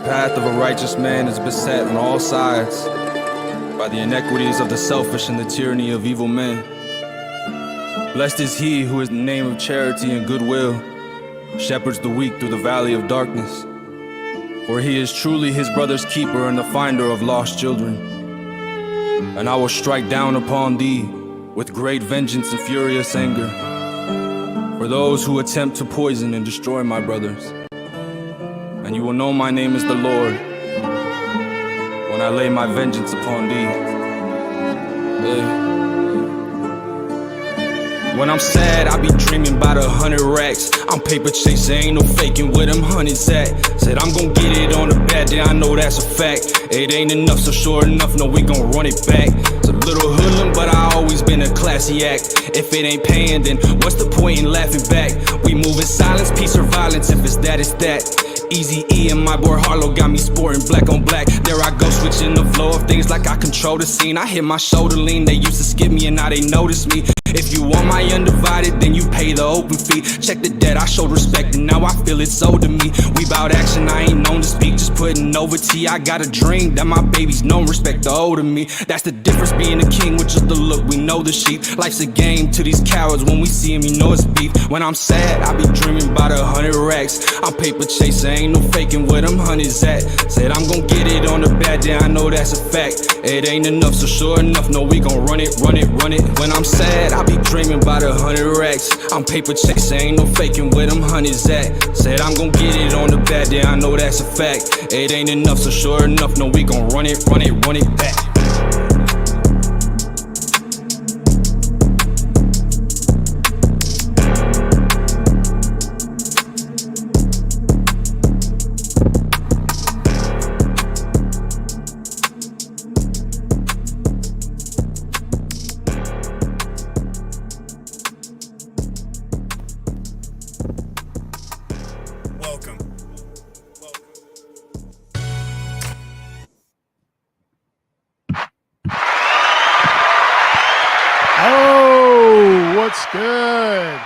path of a righteous man is beset on all sides by the inequities of the selfish and the tyranny of evil men. Blessed is he who in the name of charity and goodwill shepherds the weak through the valley of darkness. For he is truly his brother's keeper and the finder of lost children. And I will strike down upon thee with great vengeance and furious anger for those who attempt to poison and destroy my brothers. And you will know my name is the Lord when I lay my vengeance upon thee. When I'm sad, I be dreaming about 100 racks. I'm paper chasing, ain't no faking where them hundreds at. Said I'm gon' get it on the bad day, I know that's a fact. It ain't enough, so sure enough, no, we gon' run it back. It's a little hoodlum, but I always been a classy act. If it ain't paying, then what's the point in laughing back? We move in silence, peace or violence, if it's that, it's that. Easy E and my boy Harlow got me sporting black on black. There I go, switching the flow of things like I control the scene. I hit my shoulder lean, they used to skip me and now they notice me. If you want my undivided, then you pay the open fee. Check the debt, I showed respect and now I feel it's owed to me. We bout action, I ain't known to speak, just putting over tea. I got a dream that my babies know respect the old of me. That's the difference being a king with just the look, we know the sheep. Life's a game to these cowards, when we see him you know it's beef. When I'm sad, I be dreaming about 100 racks. I'm paper chasing, ain't no faking where them hundreds at. Said I'm gon' get it on the bad day, I know that's a fact. It ain't enough, so sure enough, no, we gon' run it, run it, run it. When I'm sad, I be dreaming about 100 racks. I'm paper chasing, ain't no faking where them hundreds at. Said I'm gon' get it on the bad day, I know that's a fact. It ain't enough, so sure enough, no, we gon' run it, run it, run it back. Good.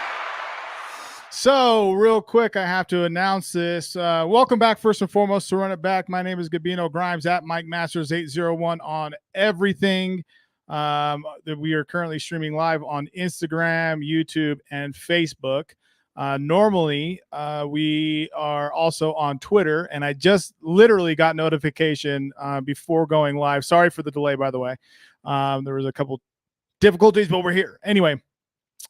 So real quick, I have to announce this. Welcome back, first and foremost, to Run It Back. My name is Gabino, Grhymes at Mike Masters 801 on everything. That we are currently streaming live on Instagram, YouTube, and Facebook. Normally, we are also on Twitter, and I just literally got notification before going live. Sorry for the delay, by the way. There was a couple difficulties, but we're here. Anyway,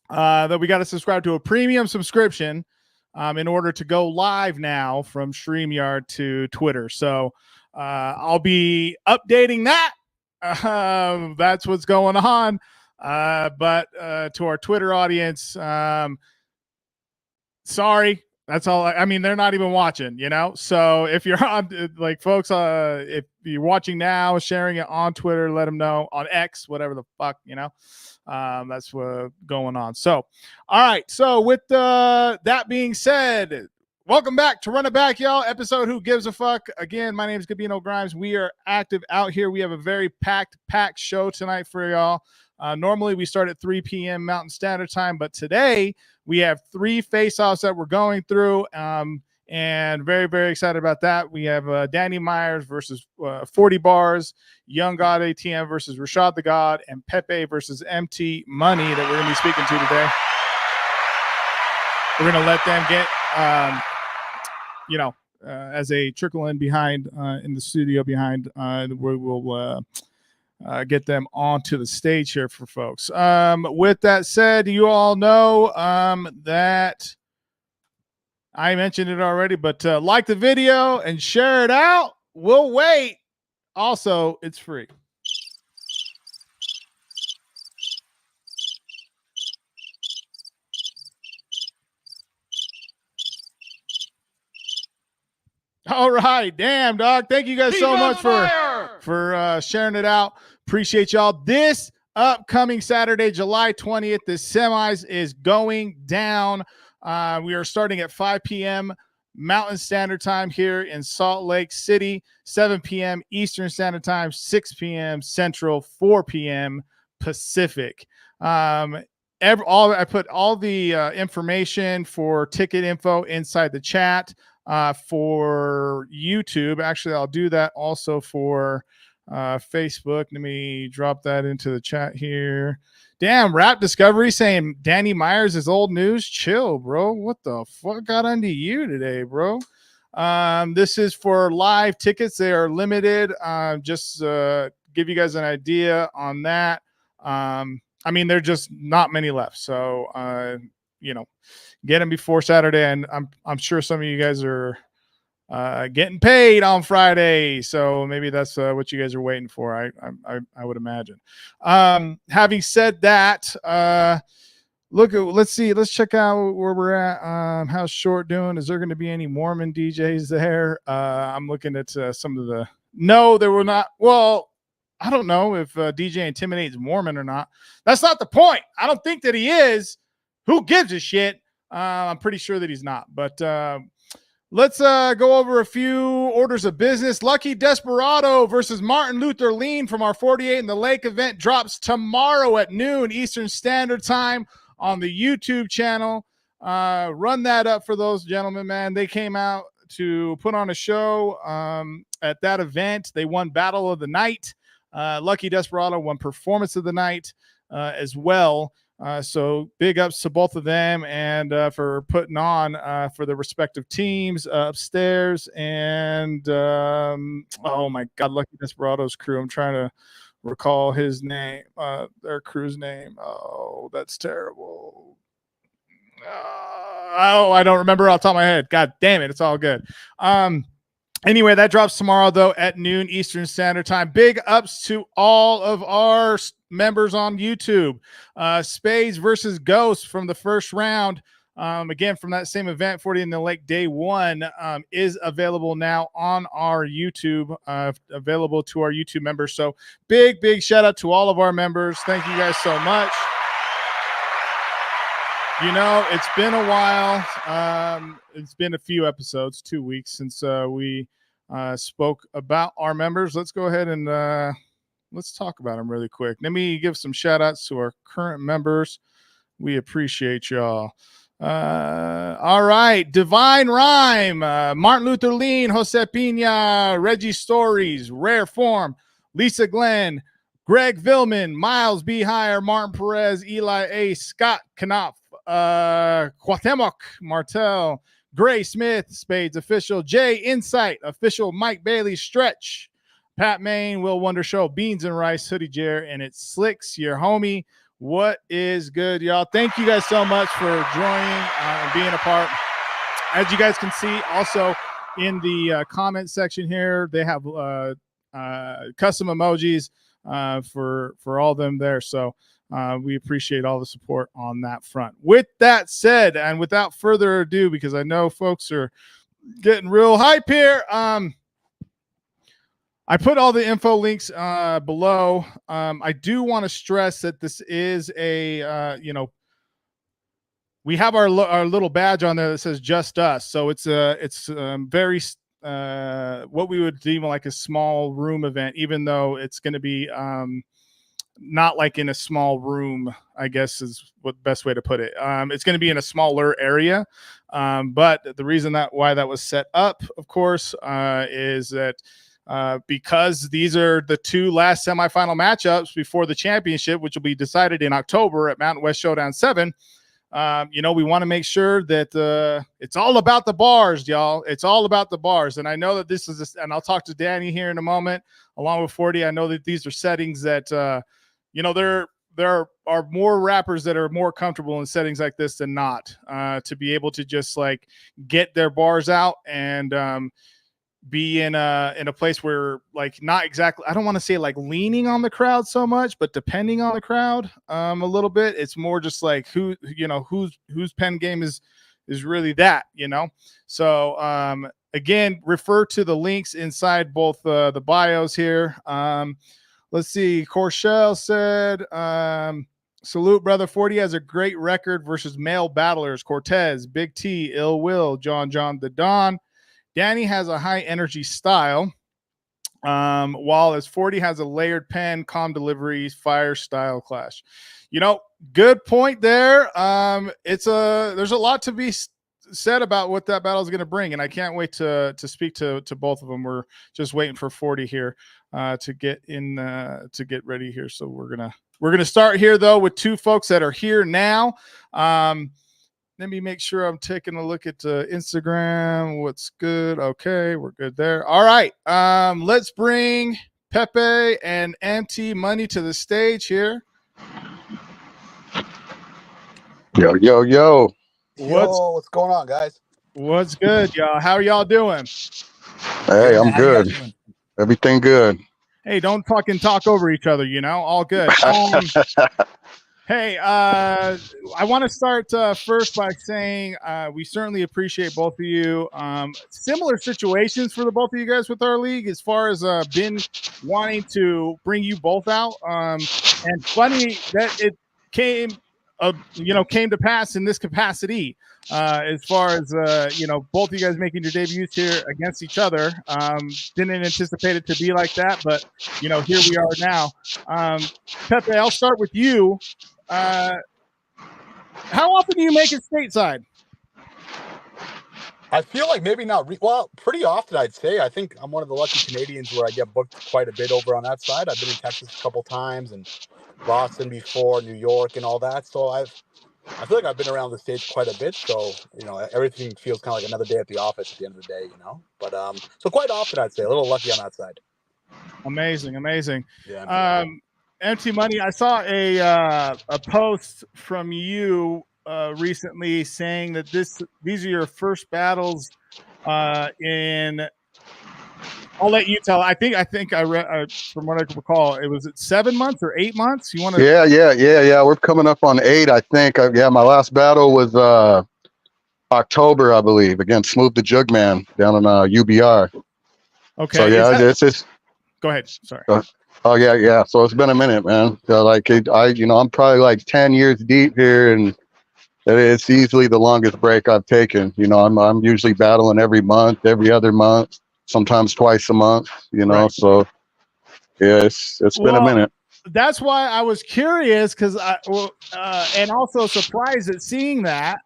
that we got to subscribe to a premium subscription in order to go live now from StreamYard to Twitter. So I'll be updating that. That's what's going on. But to our Twitter audience, sorry. That's all. I mean, they're not even watching, you know? So if you're on, like, folks, if you're watching now, sharing it on Twitter, let them know, on X, whatever the fuck, you know? That's what's going on. So, all right. So with that being said, welcome back to Run It Back, y'all. Episode Who Gives a Fuck. Again, my name is Gabino Grhymes. We are active out here. We have a very packed show tonight for y'all. Normally we start at 3 p.m. Mountain Standard Time, but today we have 3 face-offs that we're going through, and very, very excited about that. We have Danny Myers versus 40 Bars, YoungGod ATM versus Rashaad Tha God, and Peppe versus MT Money that we're going to be speaking to today. We're going to let them get, as a trickle in behind in the studio behind, where we'll get them onto the stage here for folks. With that said, you all know that I mentioned it already, but like the video and share it out. We'll wait. Also, it's free. All right. Damn, dog. Thank you guys so much for sharing it out. Appreciate y'all. This upcoming Saturday, July 20th, the semis is going down. We are starting at 5 p.m. Mountain Standard Time here in Salt Lake City, 7 p.m. Eastern Standard Time, 6 p.m. Central, 4 p.m. Pacific. I put all the information for ticket info inside the chat. for YouTube. Actually, I'll do that also for Facebook. Let me drop that into the chat here. Damn, Rap Discovery saying Danny Myers is old news. Chill, bro. What the fuck got into you today, bro? This is for live tickets. They are limited. Just give you guys an idea on that. I mean, there's just not many left. So, get them before Saturday. And I'm sure some of you guys are getting paid on Friday. So maybe that's what you guys are waiting for. I would imagine. Having said that, let's see. Let's check out where we're at. How's Short doing? Is there going to be any Mormon DJs there? I'm looking at some of the. No, there were not. Well, I don't know if DJ Intimidate's Mormon or not. That's not the point. I don't think that he is. Who gives a shit? I'm pretty sure that he's not. But let's go over a few orders of business. Lucky Desperado versus Martin Luther Lean from our 48 in the Lake event drops tomorrow at noon Eastern Standard Time on the YouTube channel. Run that up for those gentlemen, man. They came out to put on a show at that event. They won Battle of the Night. Lucky Desperado won Performance of the Night as well. So big ups to both of them and for putting on for the respective teams upstairs. And oh my God, Lucky Desperado's crew. I'm trying to recall his name, their crew's name. Oh, that's terrible. I don't remember off the top of my head. God damn it. It's all good. Anyway, that drops tomorrow, though, at noon Eastern Standard Time. Big ups to all of our members on YouTube. Spades versus Ghost from the first round. Again, from that same event, 40 in the Lake Day 1, is available now on our YouTube, available to our YouTube members. So big shout out to all of our members. Thank you guys so much. You know, it's been a while. It's been a few episodes, 2 weeks since we spoke about our members. Let's go ahead and let's talk about them really quick. Let me give some shout outs to our current members. We appreciate y'all. All right. Divine Rhyme, Martin Luther Lean, Jose Pina, Reggie Stories, Rare Form, Lisa Glenn, Greg Villman, Miles B. Hire, Martin Perez, Eli A. Scott Knopf, Cuauhtemoc Martel, Gray Smith, Spades Official, Jay Insight Official, Mike Bailey Stretch, Pat Main, Will Wonder Show, Beans and Rice, Hoodie Jer, and it's Slicks, your homie. What is good, y'all? Thank you guys so much for joining and being a part. As you guys can see, also in the comment section here, they have custom emojis for all of them there. So we appreciate all the support on that front. With that said, and without further ado, because I know folks are getting real hype here, I put all the info links below. I do want to stress that this is a, we have our little badge on there that says just us. So it's very, what we would deem like a small room event, even though it's going to be not like in a small room, I guess is what the best way to put it. It's going to be in a smaller area. But the reason why that was set up, of course, is that because these are the two last semifinal matchups before the championship, which will be decided in October at Mountain West Showdown 7. We want to make sure that it's all about the bars, y'all. It's all about the bars. And I know that this is, and I'll talk to Danny here in a moment, along with 40. I know that these are settings that, there are more rappers that are more comfortable in settings like this than not, to be able to just like get their bars out and be in a place where like not exactly, I don't want to say like leaning on the crowd so much, but depending on the crowd a little bit. It's more just like whose pen game is really that, So again, refer to the links inside both the bios here. Let's see. Corshell said, salute, brother. 40 has a great record versus male battlers. Cortez, Big T, Ill Will, John the Don. Danny has a high energy style, while as 40 has a layered pen, calm delivery, fire style clash. Good point there. There's a lot to be said about what that battle is going to bring, and I can't wait to speak to both of them. We're just waiting for 40 here to get in to get ready here. So we're gonna start here though with two folks that are here now. Let me make sure I'm taking a look at Instagram. What's good? Okay, we're good there. All right, let's bring Peppe and MT Money to the stage here. Yo. What's going on, guys? What's good, y'all? How are y'all doing? Hey, I'm good. Everything good. Hey, don't fucking talk over each other, all good. Hey, I want to start first by saying we certainly appreciate both of you. Similar situations for the both of you guys with our league as far as been wanting to bring you both out. And funny that it came to pass in this capacity as far as, both of you guys making your debuts here against each other. Didn't anticipate it to be like that, but, here we are now. Peppe, I'll start with you. How often do you make it stateside? I feel like maybe not. Pretty often, I'd say. I think I'm one of the lucky Canadians where I get booked quite a bit over on that side. I've been in Texas a couple times and Boston before, New York, and all that. So I feel like I've been around the States quite a bit. So everything feels kind of like another day at the office at the end of the day. But so quite often, I'd say a little lucky on that side. Amazing. Yeah. Empty Money. I saw a post from you recently saying that these are your first battles in. I'll let you tell. I think I read from what I can recall. It was 7 months or 8 months. You want to? Yeah. We're coming up on 8. I think. My last battle was October, I believe, against Smooth the Jugman down in UBR. Okay. So it's. Go ahead. Sorry. Oh yeah. So it's been a minute, man. So, I'm probably like 10 years deep here, and it's easily the longest break I've taken. I'm usually battling every month, every other month, sometimes twice a month. Right. So yeah, it's been a minute. That's why I was curious, because and also surprised at seeing that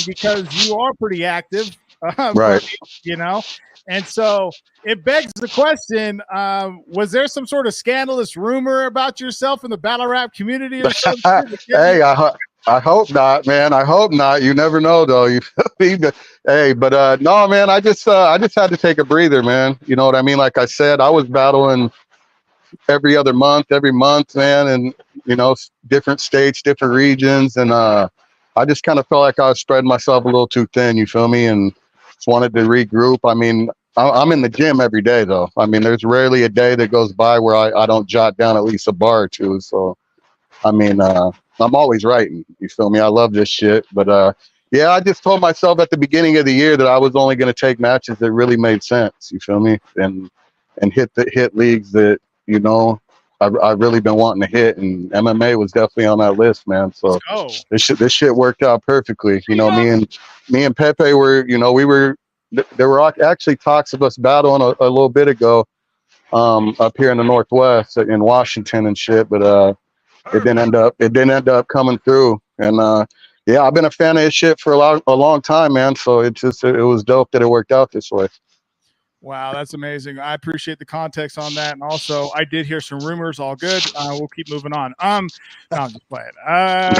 because you are pretty active, right? And so it begs the question: was there some sort of scandalous rumor about yourself in the battle rap community or something? Hey, I hope not, man. I hope not. You never know, though. You feel me? Hey, but no, man. I just had to take a breather, man. You know what I mean? Like I said, I was battling every month, man, and different states, different regions, and I just kind of felt like I was spreading myself a little too thin. You feel me? And just wanted to regroup. I mean, I'm in the gym every day, though. I mean, there's rarely a day that goes by where I don't jot down at least a bar or two. So, I mean, I'm always writing. You feel me? I love this shit. But yeah, I just told myself at the beginning of the year that I was only going to take matches that really made sense. You feel me? And hit leagues that I've really been wanting to hit, and MMA was definitely on that list, man. So this shit worked out perfectly. Me and Peppe were, there were actually talks of us battling a little bit ago, up here in the Northwest in Washington and shit, but it didn't end up coming through. And yeah, I've been a fan of his shit for a long time, man. So it was dope that it worked out this way. Wow, that's amazing. I appreciate the context on that. And also, I did hear some rumors. All good. We'll keep moving on. No, I'm just playing. I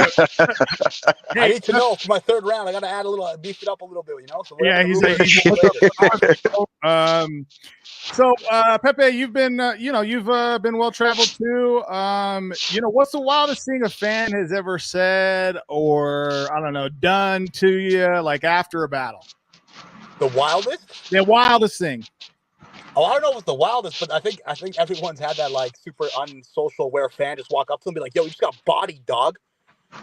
need to know for my third round. I got to add a little, beef it up a little bit, So yeah, he's So, Peppe, you've been, you've been well traveled too. What's the wildest thing a fan has ever said or I don't know done to you, like after a battle? The wildest? The wildest thing. Oh, I don't know if it's the wildest, but I think everyone's had that like super unsocial where fan just walk up to them and be like, "Yo, you just got bodied, dog."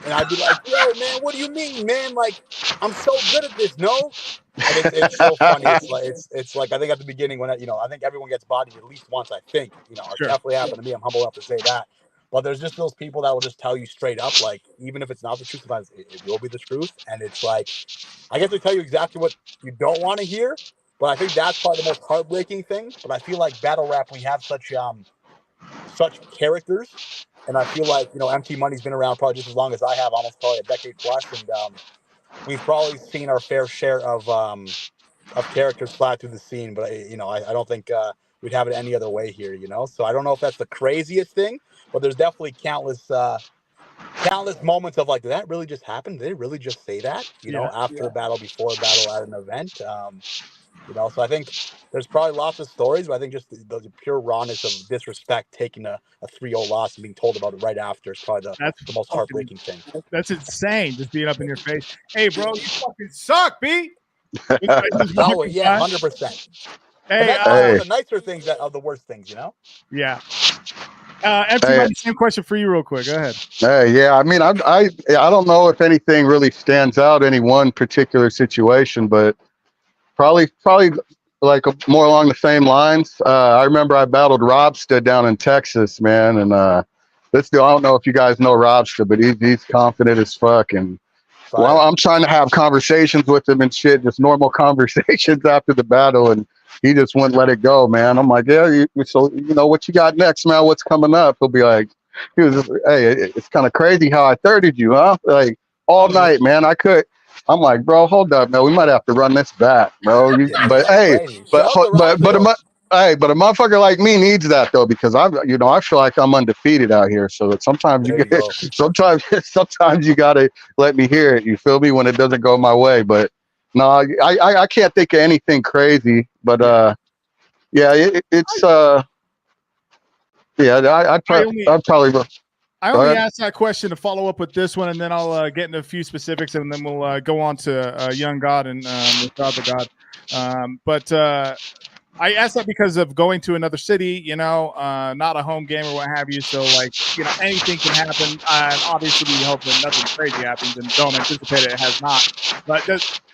And I'd be like, "Yo, man, what do you mean, man? Like, I'm so good at this, no?" And it's so funny. It's like I think at the beginning when I think everyone gets bodied at least once. I think it definitely happened to me. I'm humble enough to say that. But there's just those people that will just tell you straight up, like even if it's not the truth, sometimes it will be the truth. And it's like I get to tell you exactly what you don't want to hear. But I think that's probably the most heartbreaking thing. But I feel like battle rap, we have such characters, and I feel like MT Money's been around probably just as long as I have, almost probably a decade plus, and we've probably seen our fair share of characters fly through the scene, but I don't think we'd have it any other way here, So I don't know if that's the craziest thing, but there's definitely countless moments of like, did that really just happen? Did they really just say that? After a battle, before a battle, at an event. So I think there's probably lots of stories, but I think just the pure rawness of disrespect, taking a 3-0 loss and being told about it right after is probably the most heartbreaking thing. That's insane. Just being up in your face. Hey, bro, you fucking suck, B. Oh yeah, 100%. Hey, that's one of the nicer things of the worst things, Yeah. Empty Money, same question for you, real quick. Go ahead. Hey, yeah. I mean, I don't know if anything really stands out any one particular situation, but probably like more along the same lines. I remember I battled Robsta down in Texas, man, and this dude, I don't know if you guys know Robsta, but he's confident as fuck, and well, I'm trying to have conversations with him and shit, just normal conversations after the battle, and he just wouldn't let it go, man. I'm like, yeah, so what you got next, man? What's coming up? He'll be like, hey, it's kind of crazy how I thirded you, huh? Like all night, man. I'm like, bro, hold up, man. We might have to run this back, bro. But a motherfucker like me needs that though, because I feel like I'm undefeated out here. So sometimes sometimes you gotta let me hear it. You feel me when it doesn't go my way. But no, I can't think of anything crazy. But I'd probably. I only asked that question to follow up with this one, and then I'll get into a few specifics, and then we'll go on to YoungGod and Rashaad Tha God. But I asked that because of going to another city, not a home game or what have you. So, anything can happen. And obviously, we hope that nothing crazy happens, and don't anticipate it has not. But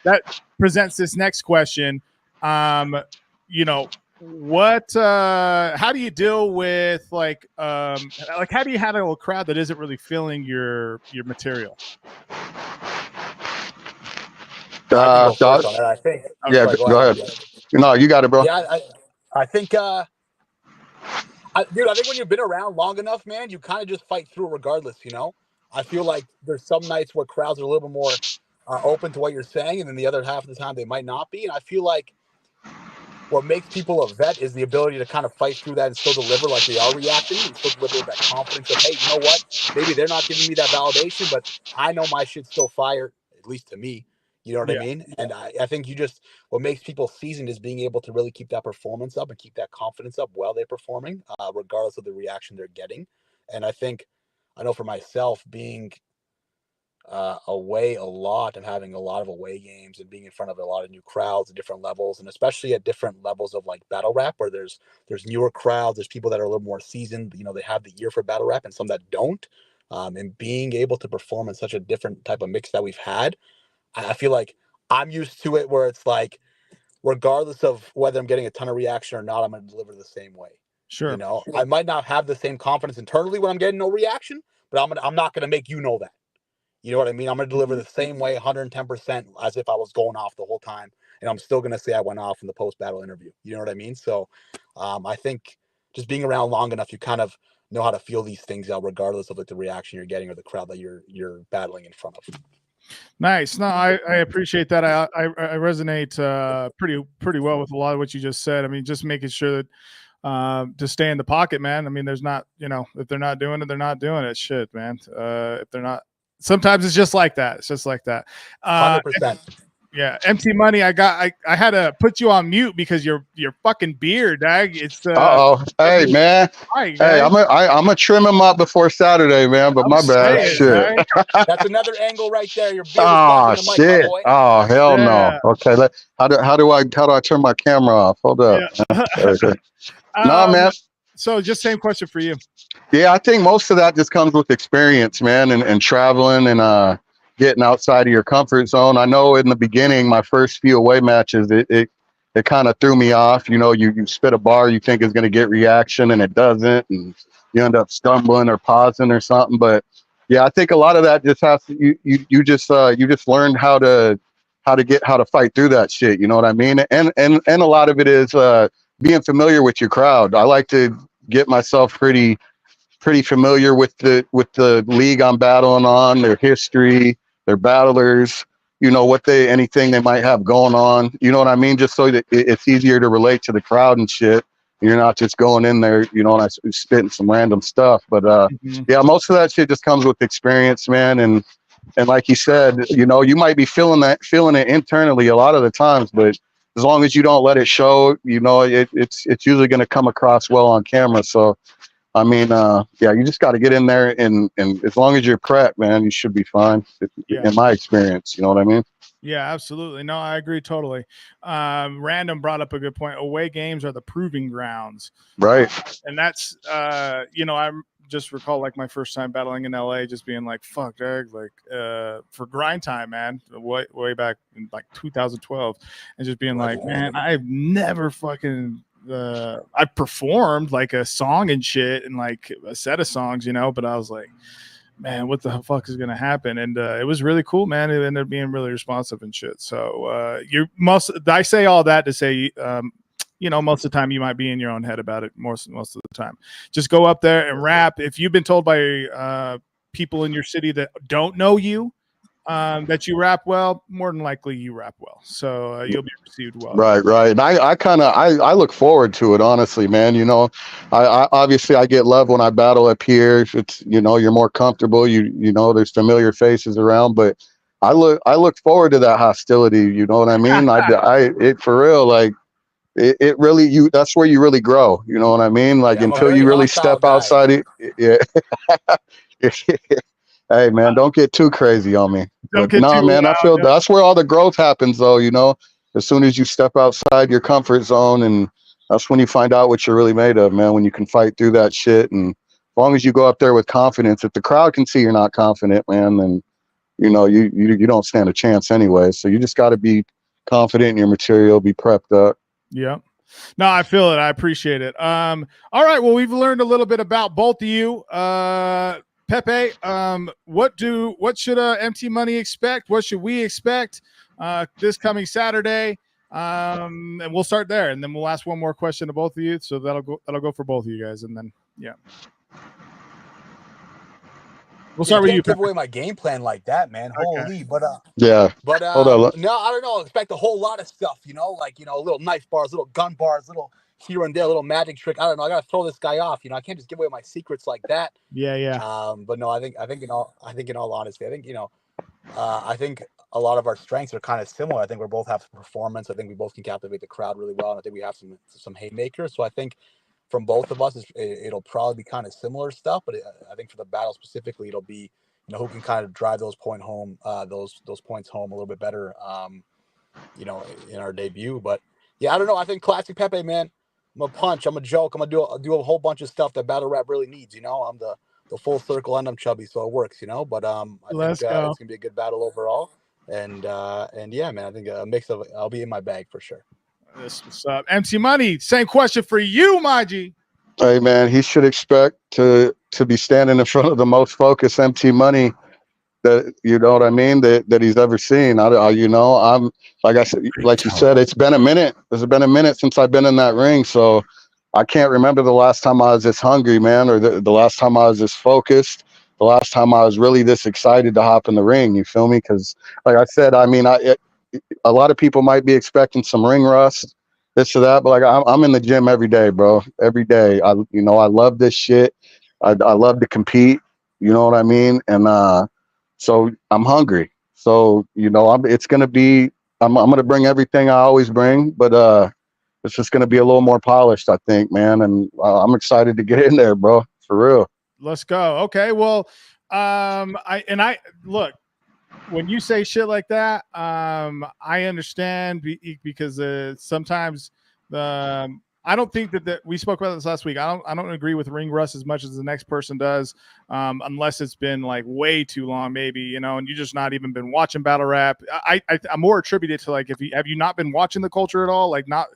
that presents this next question. What how do you deal with how do you handle a crowd that isn't really feeling your material? I think go ahead. No, you got it, bro. Yeah, I think dude, I think when you've been around long enough, man, you kind of just fight through it regardless, I feel like there's some nights where crowds are a little bit more open to what you're saying, and then the other half of the time they might not be, and I feel like what makes people a vet is the ability to kind of fight through that and still deliver like they are reacting, and still deliver with that confidence of, hey, you know what? Maybe they're not giving me that validation, but I know my shit's still fire, at least to me. You know what I mean? And I think what makes people seasoned is being able to really keep that performance up and keep that confidence up while they're performing, regardless of the reaction they're getting. And I know for myself, being away a lot and having a lot of away games and being in front of a lot of new crowds at different levels, and especially at different levels of like battle rap, where there's newer crowds, there's people that are a little more seasoned, they have the ear for battle rap, and some that don't, and being able to perform in such a different type of mix that we've had, I feel like I'm used to it, where it's like, regardless of whether I'm getting a ton of reaction or not, I'm going to deliver the same way. Sure. I might not have the same confidence internally when I'm getting no reaction, but I'm not going to make that. You know what I mean? I'm going to deliver the same way, 110%, as if I was going off the whole time. And I'm still going to say I went off in the post-battle interview. You know what I mean? So I think just being around long enough, you kind of know how to feel these things out, regardless of like the reaction you're getting or the crowd that you're battling in front of. Nice. No, I appreciate that. I resonate pretty well with a lot of what you just said. I mean, just making sure that to stay in the pocket, man. I mean, there's not, if they're not doing it, they're not doing it. Shit, man. If they're not, sometimes it's just like that. It's just like that. 100%. Yeah, Empty Money. I had to put you on mute because your fucking beard, dog. It's hey man. Hi, hey, I'm gonna trim him up before Saturday, man. But my bad. Shit. That's another angle right there. Your beard is the mic, shit. boy. Oh hell no. Okay, how do I turn my camera off? Hold up. Yeah. No, man. So just same question for you. Yeah, I think most of that just comes with experience, man, and traveling and getting outside of your comfort zone. I know in the beginning, my first few away matches, it kind of threw me off. You spit a bar you think is going to get reaction and it doesn't, and you end up stumbling or pausing or something. But yeah, I think a lot of that just has to, you just learn how to fight through that shit. You know what I mean? And a lot of it is being familiar with your crowd. I like to get myself pretty familiar with the league I'm battling on, their history, their battlers, you know, anything they might have going on. You know what I mean? Just so that it's easier to relate to the crowd and shit. You're not just going in there, you know, and I spitting some random stuff. But yeah, most of that shit just comes with experience, man. And like you said, you know, you might be feeling it internally a lot of the times, but as long as you don't let it show, you know, it's usually going to come across well on camera. So, I mean, yeah, you just got to get in there, and as long as you're prepped, man, you should be fine. In my experience, you know what I mean? Yeah, absolutely. No, I agree totally. Random brought up a good point. Away games are the proving grounds, Right? And that's you know, I just recall like my first time battling in LA, just being like, "Fuck, Doug!" Like for grind time, man, way back in like 2012, and just being like, "Man, I've never fucking." I performed like a song and shit, and like a set of songs, you know, but I was like, man, what the fuck is going to happen? And it was really cool, man. It ended up being really responsive and shit. So I say all that to say, you know, most of the time you might be in your own head about it most of the time. Just go up there and rap. If you've been told by people in your city that don't know you that you rap well, more than likely you rap well. So you'll be received well. Right. And I look forward to it, honestly, man. You know, I obviously I get love when I battle up here. It's, you know, you're more comfortable. You know, there's familiar faces around, but I look forward to that hostility. You know what I mean? It for real, like it really, that's where you really grow. You know what I mean? Like until you really step outside it. Yeah. Hey man, don't get too crazy on me. But no, man, I feel that's where all the growth happens, though. You know, as soon as you step outside your comfort zone, and that's when you find out what you're really made of, man. When you can fight through that shit, and as long as you go up there with confidence, if the crowd can see you're not confident, man, then you know you don't stand a chance anyway. So you just got to be confident in your material, be prepped up. Yeah. No, I feel it. I appreciate it. All right. Well, we've learned a little bit about both of you. Peppe, what should MT Money expect? What should we expect this coming Saturday? And we'll start there, and then we'll ask one more question to both of you. So that'll go for both of you guys, and then yeah. We'll start with you. Give away my game plan like that, man. Okay. Holy, but yeah. But no, I don't know. Expect a whole lot of stuff, you know, like, you know, little knife bars, little gun bars, little here and there, little magic trick. I don't know. I gotta throw this guy off. You know, I can't just give away my secrets like that. Yeah. But no, I think in all honesty, I think, you know, I think a lot of our strengths are kind of similar. I think we both have performance. I think we both can captivate the crowd really well, and I think we have some haymakers. So I think from both of us, it'll probably be kind of similar stuff. But I think for the battle specifically, it'll be, you know, who can kind of drive those points home a little bit better, you know, in our debut. But yeah, I don't know. I think classic Peppe, man. I'm a punch. I'm a joke. I'm gonna do a whole bunch of stuff that battle rap really needs. You know, I'm the full circle, and I'm chubby, so it works. You know, but I think it's gonna be a good battle overall. And yeah, man, I think a mix of I'll be in my bag for sure. This what's up, MC Money. Same question for you, Maji. Hey man, he should expect to be standing in front of the most focused MT Money that, you know what I mean, that he's ever seen. You know, I'm like I said, like you said, it's been a minute. It's been a minute since I've been in that ring, so I can't remember the last time I was this hungry, man, or the last time I was this focused. The last time I was really this excited to hop in the ring. You feel me? Because, like I said, I mean, a lot of people might be expecting some ring rust, this or that, but like I'm in the gym every day, bro. Every day. I love this shit. I love to compete. You know what I mean? And so I'm hungry. So, you know, it's gonna be. I'm gonna bring everything I always bring, but it's just gonna be a little more polished, I think, man. And I'm excited to get in there, bro. For real. Let's go. Okay. Well, I look. When you say shit like that, I understand because sometimes I don't think that we spoke about this last week. I don't agree with ring rust as much as the next person does, unless it's been like way too long, maybe, you know, and you just not even been watching battle rap. I'm more attributed to like, have you not been watching the culture at all? Like not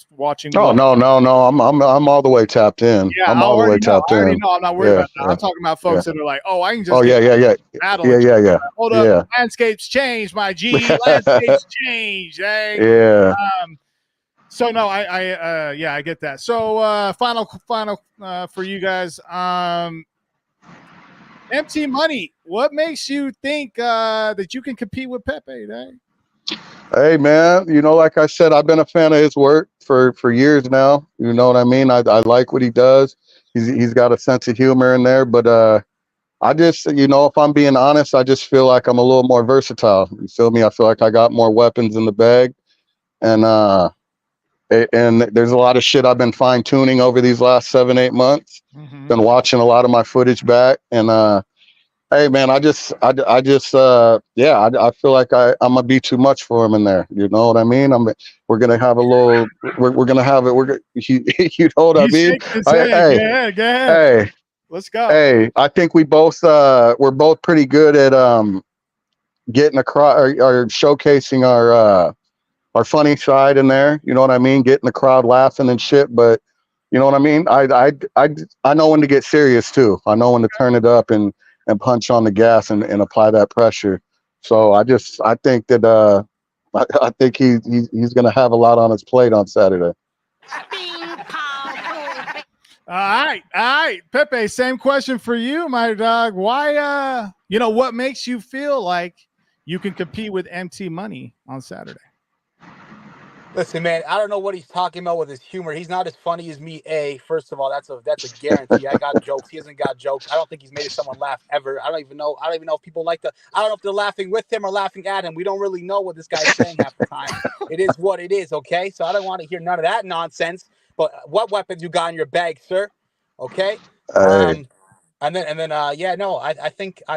watching. No. I'm all the way tapped in. Yeah, I'm all the way tapped in. I already know. I'm not worried about that. I'm talking about folks that are like, oh, I can just. Yeah. Hold up, landscapes change, my G. Landscapes change. Hey. Yeah. So no, I get that. So final for you guys. MT Money, what makes you think that you can compete with Peppe? Hey man, like I said, I've been a fan of his work for years now. You know what I mean? I like what he does. He's got a sense of humor in there, but I just, if I'm being honest, I just feel like I'm a little more versatile. You feel me? I feel like I got more weapons in the bag, and there's a lot of shit I've been fine tuning over these last 7-8 months. Mm-hmm. Been watching a lot of my footage back, and hey man, I feel like I'm gonna be too much for him in there. You know what I mean? We're gonna have a little. We're gonna have it. You know what I mean? Go ahead. Hey, let's go. Hey, I think we're both pretty good at getting across or showcasing our funny side in there. You know what I mean? Getting the crowd laughing and shit. But you know what I mean? I know when to get serious too. I know when to turn it up and punch on the gas and apply that pressure. So I think that I think he's gonna have a lot on his plate on Saturday. All right, Peppe. Same question for you, my dog. Why? What makes you feel like you can compete with MT Money on Saturday? Listen, man, I don't know what he's talking about with his humor. He's not as funny as me. First of all, that's a guarantee. I got jokes. He hasn't got jokes. I don't think he's made someone laugh ever. I don't even know if people like I don't know if they're laughing with him or laughing at him. We don't really know what this guy's saying half the time. It is what it is, okay? So I don't want to hear none of that nonsense. But what weapons you got in your bag, sir? Okay. Hey. I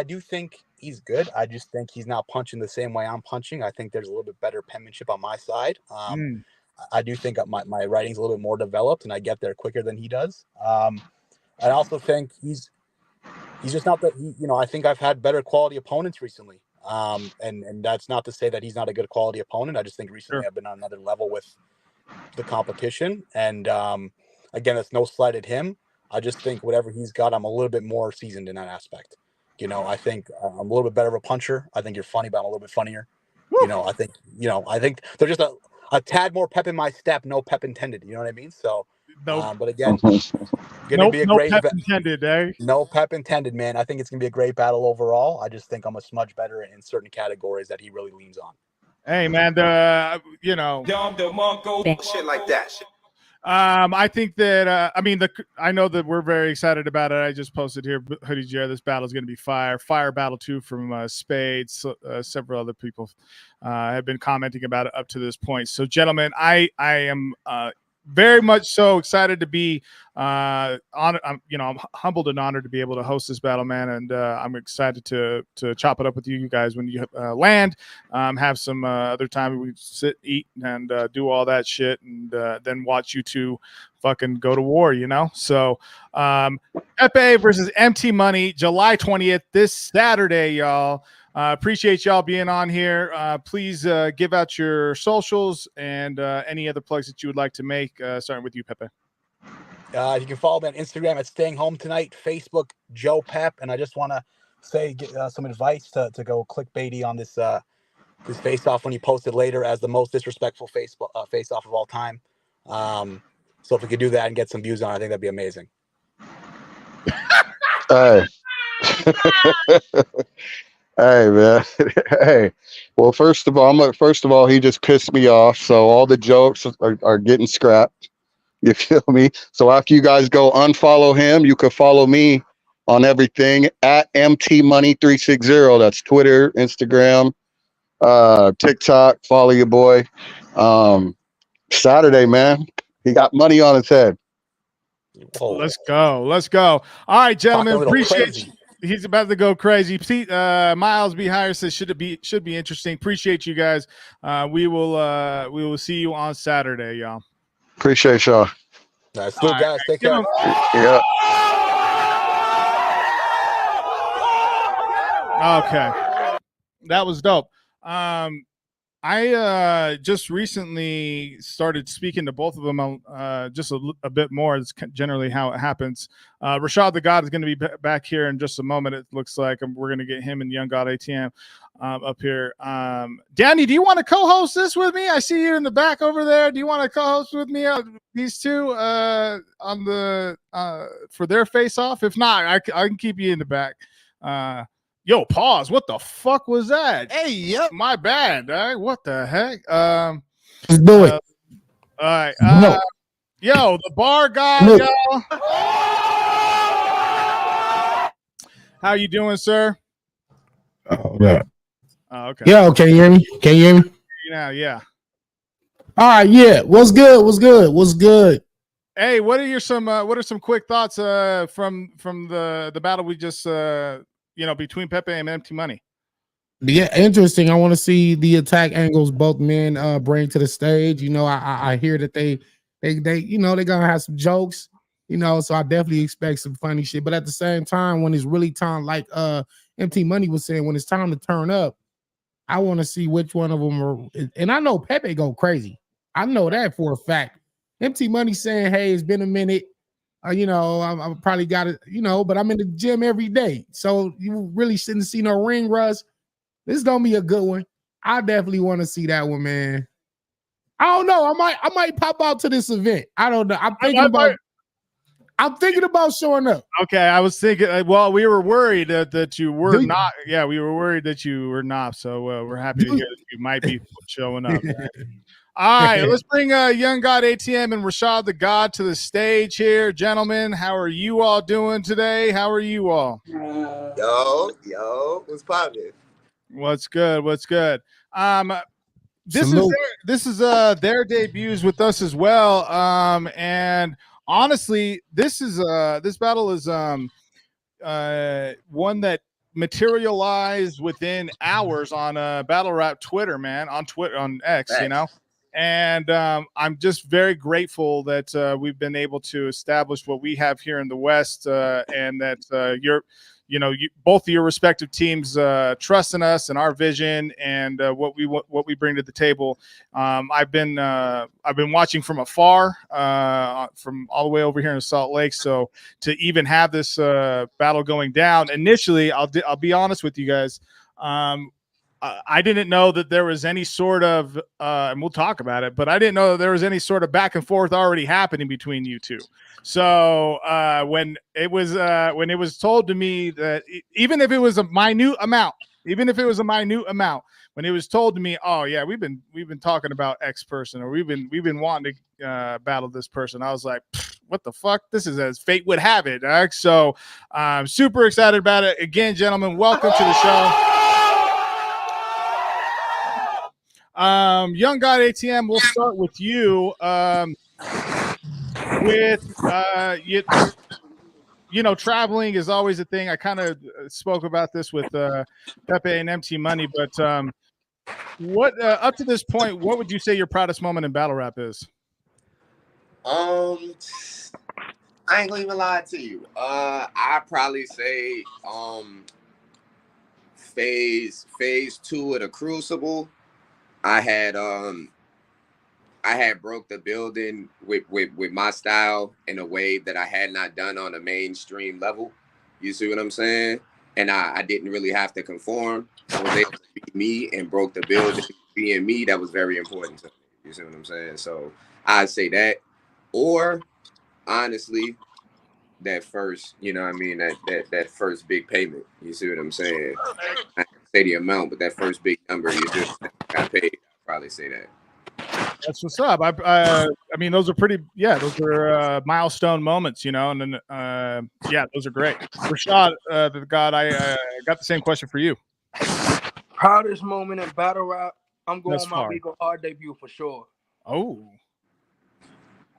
do think he's good. I just think he's not punching the same way I'm punching. I think there's a little bit better penmanship on my side. I do think my writing's a little bit more developed, and I get there quicker than he does. I also think he's just not that. I think I've had better quality opponents recently. And that's not to say that he's not a good quality opponent. I just think recently I've been on another level with the competition, and again, it's no slight at him. I just think whatever he's got, I'm a little bit more seasoned in that aspect. I think I'm a little bit better of a puncher. I think you're funny, but I'm a little bit funnier. I think they're just a tad more pep in my step. No pep intended. You know what I mean? So, but again, gonna be a great. No pep intended, eh? No pep intended, man. I think it's gonna be a great battle overall. I just think I'm a smudge better in certain categories that he really leans on. Hey, man, shit like that. I think that I know that we're very excited about it. I just posted here, Hoodie Jared. This battle is going to be fire battle 2 from Spades. Several other people have been commenting about it up to this point. So, gentlemen, I am very much so excited to be honored. I'm humbled and honored to be able to host this battle, man, and I'm excited to chop it up with you guys when you land. Have some other time we sit, eat, and do all that shit, and then watch you two fucking go to war. So Peppe versus MT Money, July 20th, this Saturday, y'all. Appreciate y'all being on here. Please give out your socials and any other plugs that you would like to make, starting with you, Peppe. You can follow me on Instagram at Staying Home Tonight, Facebook, Joe Pep. And I just want to say, get some advice to go clickbaity on this this face-off when you post it later as the most disrespectful face-off of all time. So if we could do that and get some views on it, I think that'd be amazing. Hey. Hey man. Hey. Well, first of all, he just pissed me off. So all the jokes are getting scrapped. You feel me? So after you guys go unfollow him, you can follow me on everything at MTMoney360. That's Twitter, Instagram, TikTok. Follow your boy. Saturday, man. He got money on his head. Whoa. Let's go. All right, gentlemen. Appreciate you. He's about to go crazy. Miles B. Hire says should be interesting. Appreciate you guys. We will see you on Saturday, y'all. Appreciate y'all. Nice. Right, guys. Take care. Yeah. Okay. That was dope. I just recently started speaking to both of them just a bit more. It's generally how it happens. Rashaad Tha God is going to be back here in just a moment. It looks like we're going to get him and YoungGod ATM up here. Danny, do you want to co-host this with me? I see you in the back over there. Do you want to co-host with me? These two on the for their face-off? If not, I can keep you in the back. Yo, pause. What the fuck was that? Hey, yep. My bad. All right, what the heck? Let's do it. All right. No. Yo, the bar guy, No. yo. How you doing, sir? Oh, yeah. Oh, okay. Yo, can you hear me? Can you hear me? Now, yeah. All right, yeah. What's good? What's good? What's good? Hey, what are some quick thoughts from the battle we just between Peppe and Empty Money? Yeah, interesting. I want to see the attack angles both men bring to the stage. You know, I hear that they they're gonna have some jokes, so I definitely expect some funny shit. But at the same time, when it's really time, like Empty Money was saying, when it's time to turn up, I want to see which one of them are. And I know Peppe go crazy. I know that for a fact. Empty Money saying, "Hey, it's been a minute. I probably got it. But I'm in the gym every day, so you really shouldn't see no ring rust. This is gonna be a good one. I definitely want to see that one, man. I don't know. I might pop out to this event. I don't know. I'm thinking about showing up. Okay, I was thinking. Well, we were worried that you were not. Yeah, we were worried that you were not. So we're happy to hear that you might be showing up. Right? All right, let's bring YoungGod ATM and Rashaad Tha God to the stage here, gentlemen. How are you all doing today? How are you all? Yo, what's poppin'? What's good? What's good? This Salute. is their debuts with us as well. And honestly, this battle is one that materialized within hours on Battle Rap Twitter, man, on X, Thanks. And I'm just very grateful that we've been able to establish what we have here in the West, and that both of your respective teams trust in us and our vision and what we bring to the table. I've been watching from afar, from all the way over here in Salt Lake. So to even have this battle going down initially, I'll be honest with you guys. I didn't know that there was any sort of, and we'll talk about it, but I didn't know that there was any sort of back and forth already happening between you two. So when it was told to me that even if it was a minute amount, when it was told to me, oh yeah, we've been talking about X person, or we've been wanting to battle this person, I was like, what the fuck? This is as fate would have it. So I'm super excited about it. Again, gentlemen, welcome to the show. YoungGod ATM, we'll start with you. Traveling is always a thing. I kind of spoke about this with Peppe and Empty Money, but what up to this point, what would you say your proudest moment in battle rap is? I ain't gonna even lie to you. I probably say phase 2 of the Crucible. I had broke the building with my style in a way that I had not done on a mainstream level. You see what I'm saying? And I didn't really have to conform. I was able to be me and broke the building. Being me, that was very important to me. You see what I'm saying? So I'd say that. Or honestly, that first, that first big payment. You see what I'm saying? I can't say the amount, but that first big number you just got paid, I'd probably say that. That's what's up. I mean, those are pretty. Yeah, those are milestone moments, and then yeah, those are great. Rashaad Tha God, I got the same question for you. Proudest moment in battle rap, I'm going Thus my far. We Go Hard debut for sure. Oh,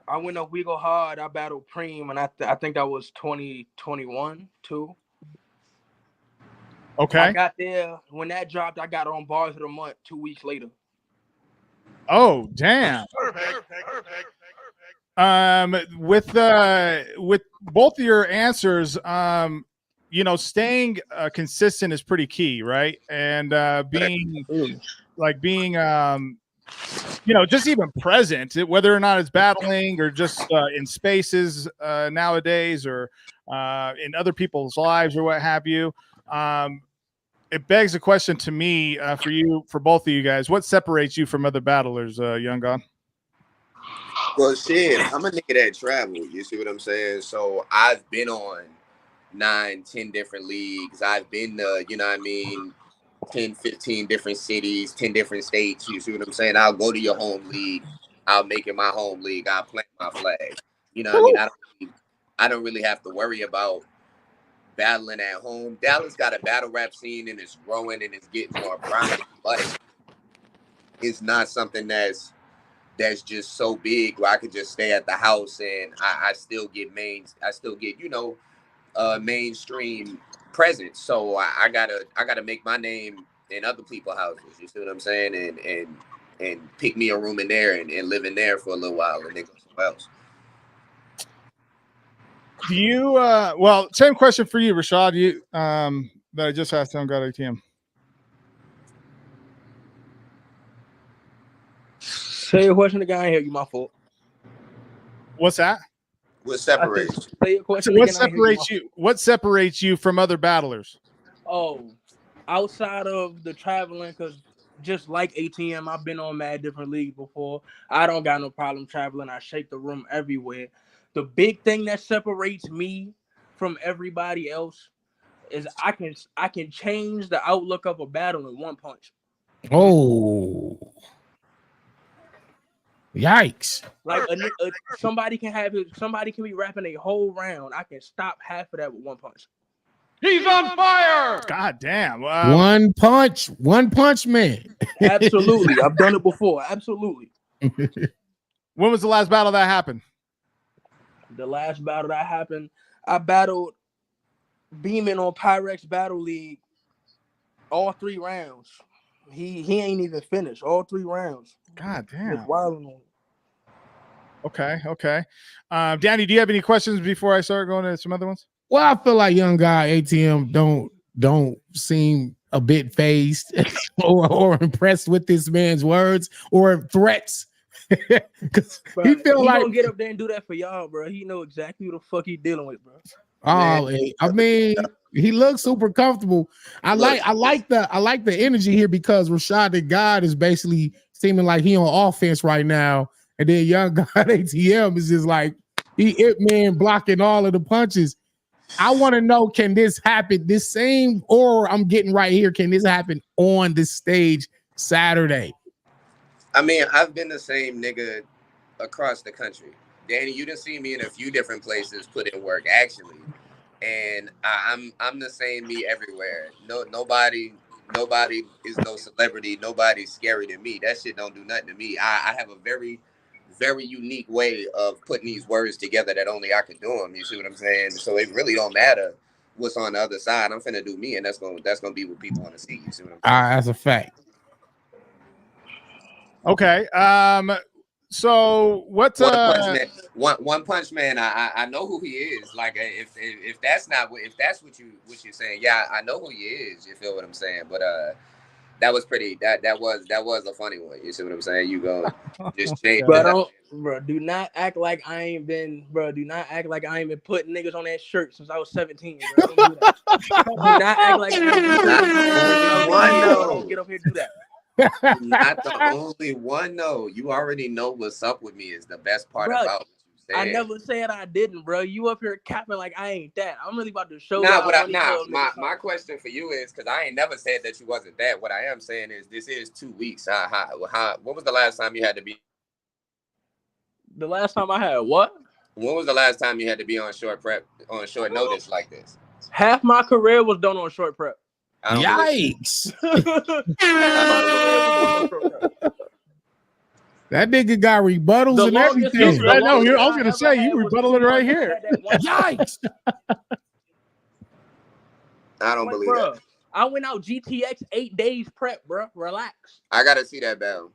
I went up We Go Hard. I battled Preem, and I think that was 2021 too. okay. I got there when that dropped. I got on Bars of the Month 2 weeks later. Oh, damn. With both of your answers, staying consistent is pretty key, right? And being just even present, whether or not it's battling or just in spaces nowadays, or in other people's lives or what have you. It begs a question to me for both of you guys. What separates you from other battlers, YoungGod? Well, shit, I'm a nigga that travel. You see what I'm saying? So I've been on 9, 10 different leagues. I've been to, you know what I mean, 10, 15 different cities, 10 different states. You see what I'm saying? I'll go to your home league. I'll make it my home league. I'll plant my flag. You know what I mean? I don't really have to worry about battling at home. Dallas got a battle rap scene and it's growing and it's getting more prominent, but it's not something that's just so big where I could just stay at the house and I still get mainstream presence. So I gotta make my name in other people's houses. You see what I'm saying? And pick me a room in there and live in there for a little while and then go somewhere else. Do you well, same question for you, Rashaad. You that I just asked YoungGod ATM. Say your question again. I hear you. My fault. What's that? What separates? Say your question What again. I hear separates you? What separates you from other battlers? Oh, outside of the traveling, because just like ATM, I've been on mad different leagues before. I don't got no problem traveling. I shake the room everywhere. The big thing that separates me from everybody else is I can change the outlook of a battle in one punch. Oh, yikes! Like somebody can be rapping a whole round. I can stop half of that with one punch. He's on fire! God damn. One punch man. Absolutely. I've done it before. Absolutely. When was the last battle that happened? The last battle that happened, I battled Beeman on Pyrex Battle League all 3 rounds. He ain't even finished all 3 rounds. God damn. Just wilding on him. Okay. Danny, do you have any questions before I start going to some other ones? Well, I feel like YoungGod ATM don't seem a bit phased or impressed with this man's words or threats. Because he feel he like gonna get up there and do that for y'all, bro. He know exactly who the fuck he dealing with, bro. Oh, I mean, he looks super comfortable. I like the energy here because Rashaad Tha God is basically seeming like he on offense right now, and then YoungGod ATM is just like it man blocking all of the punches. I want to know, can this happen? This same aura I'm getting right here, can this happen on this stage Saturday? I mean, I've been the same nigga across the country. Danny, you done see me in a few different places put in work, actually. And I'm the same me everywhere. Nobody is no celebrity. Nobody's scary to me. That shit don't do nothing to me. I have a very, very unique way of putting these words together that only I can do them. You see what I'm saying? So it really don't matter what's on the other side. I'm finna do me, and that's gonna be what people want to see. You see what I'm saying? That's a fact. Okay. So what's One Punch Man? I know who he is. Like if that's what you're saying, yeah, I know who he is. You feel what I'm saying? But that was a funny one. You see what I'm saying? You go just change. Bro, do not act like I ain't been putting niggas on that shirt since I was 17. Bro. Don't do that. Do not act like don't get up here and do that. Not the only one, no. You already know what's up with me is the best part about what you said. I never said I didn't, bro. You up here capping like I ain't that. I'm really about to show my question for you is, because I ain't never said that you wasn't that. What I am saying is this is 2 weeks. What was the last time you had to be? The last time I had what? When was the last time you had to be on short notice like this? Half my career was done on short prep. Yikes! That nigga got rebuttals and everything. I know. I was gonna say you rebuttal it right here. Yikes! I don't believe that. I went out GTX 8 days prep, bro. Relax. I gotta see that battle.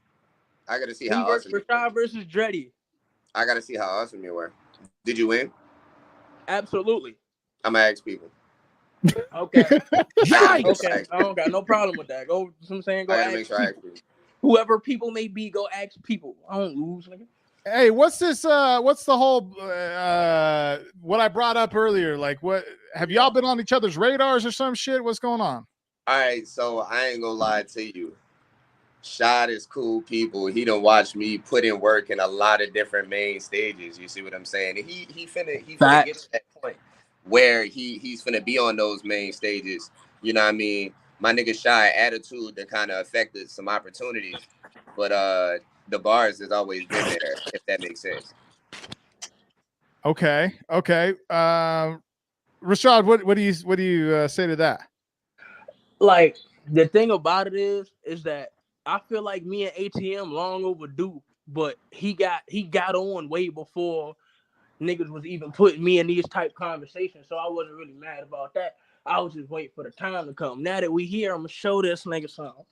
I gotta see how awesome. Rashaad versus Dreddy. I gotta see how awesome you were. Did you win? Absolutely. I'm gonna ask people. Okay. Okay. I don't got no problem with that. Go. I'm saying go ask people. Whoever people may be, go ask people. I don't lose, nigga. Hey, what's this? What's the whole what I brought up earlier? Like, what have y'all been on each other's radars or some shit? What's going on? All right, so I ain't gonna lie to you. Shad is cool people. He done watch me put in work in a lot of different main stages. You see what I'm saying? He finna get to that point. where he's finna be on those main stages. You know what I mean? My nigga Shy attitude that kind of affected some opportunities, but the bars has always been there, if that makes sense. Okay. Rashaad, what do you say to that? Like, the thing about it is that I feel like me and ATM long overdue, but he got on way before niggas was even putting me in these type conversations, so I wasn't really mad about that. I was just waiting for the time to come. Now that we here, I'm gonna show this nigga something.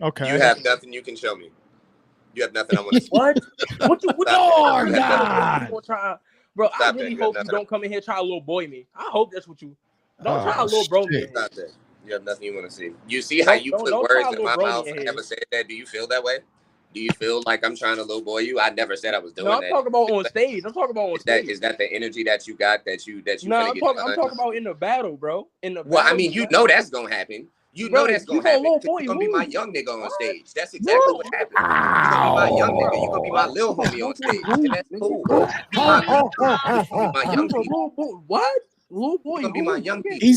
Okay. You have nothing you can show me. You have nothing I want to see. What? What you Lord you God. gonna try? Bro, Stop I really that. hope you don't come in here try to little boy me. I hope that's what you don't try to Oh, little bro me. shit. Stop that. You have nothing you want to see. You see how you put don't try words a in little my bro mouth? me I here. never said that. Do you feel that way? Do you feel like I'm trying to low boy you? I never said I was doing No, I'm that. talking about on stage. I'm talking about on stage. Is that the energy that you got that you No, finna I'm get talking done? about in the battle, bro. In the Well, battle. I mean, you know that's gonna happen. You know that's you gonna happen. little 'Cause boy you're gonna be my who? young nigga on What? stage. That's exactly what happened. You're gonna be my young nigga. You're gonna be my What? little homie on Little boy stage, who? and that's cool. Nigga? You my little you my You young the people. little boy? What? Little boy You're gonna be my who? young Nigga? people. He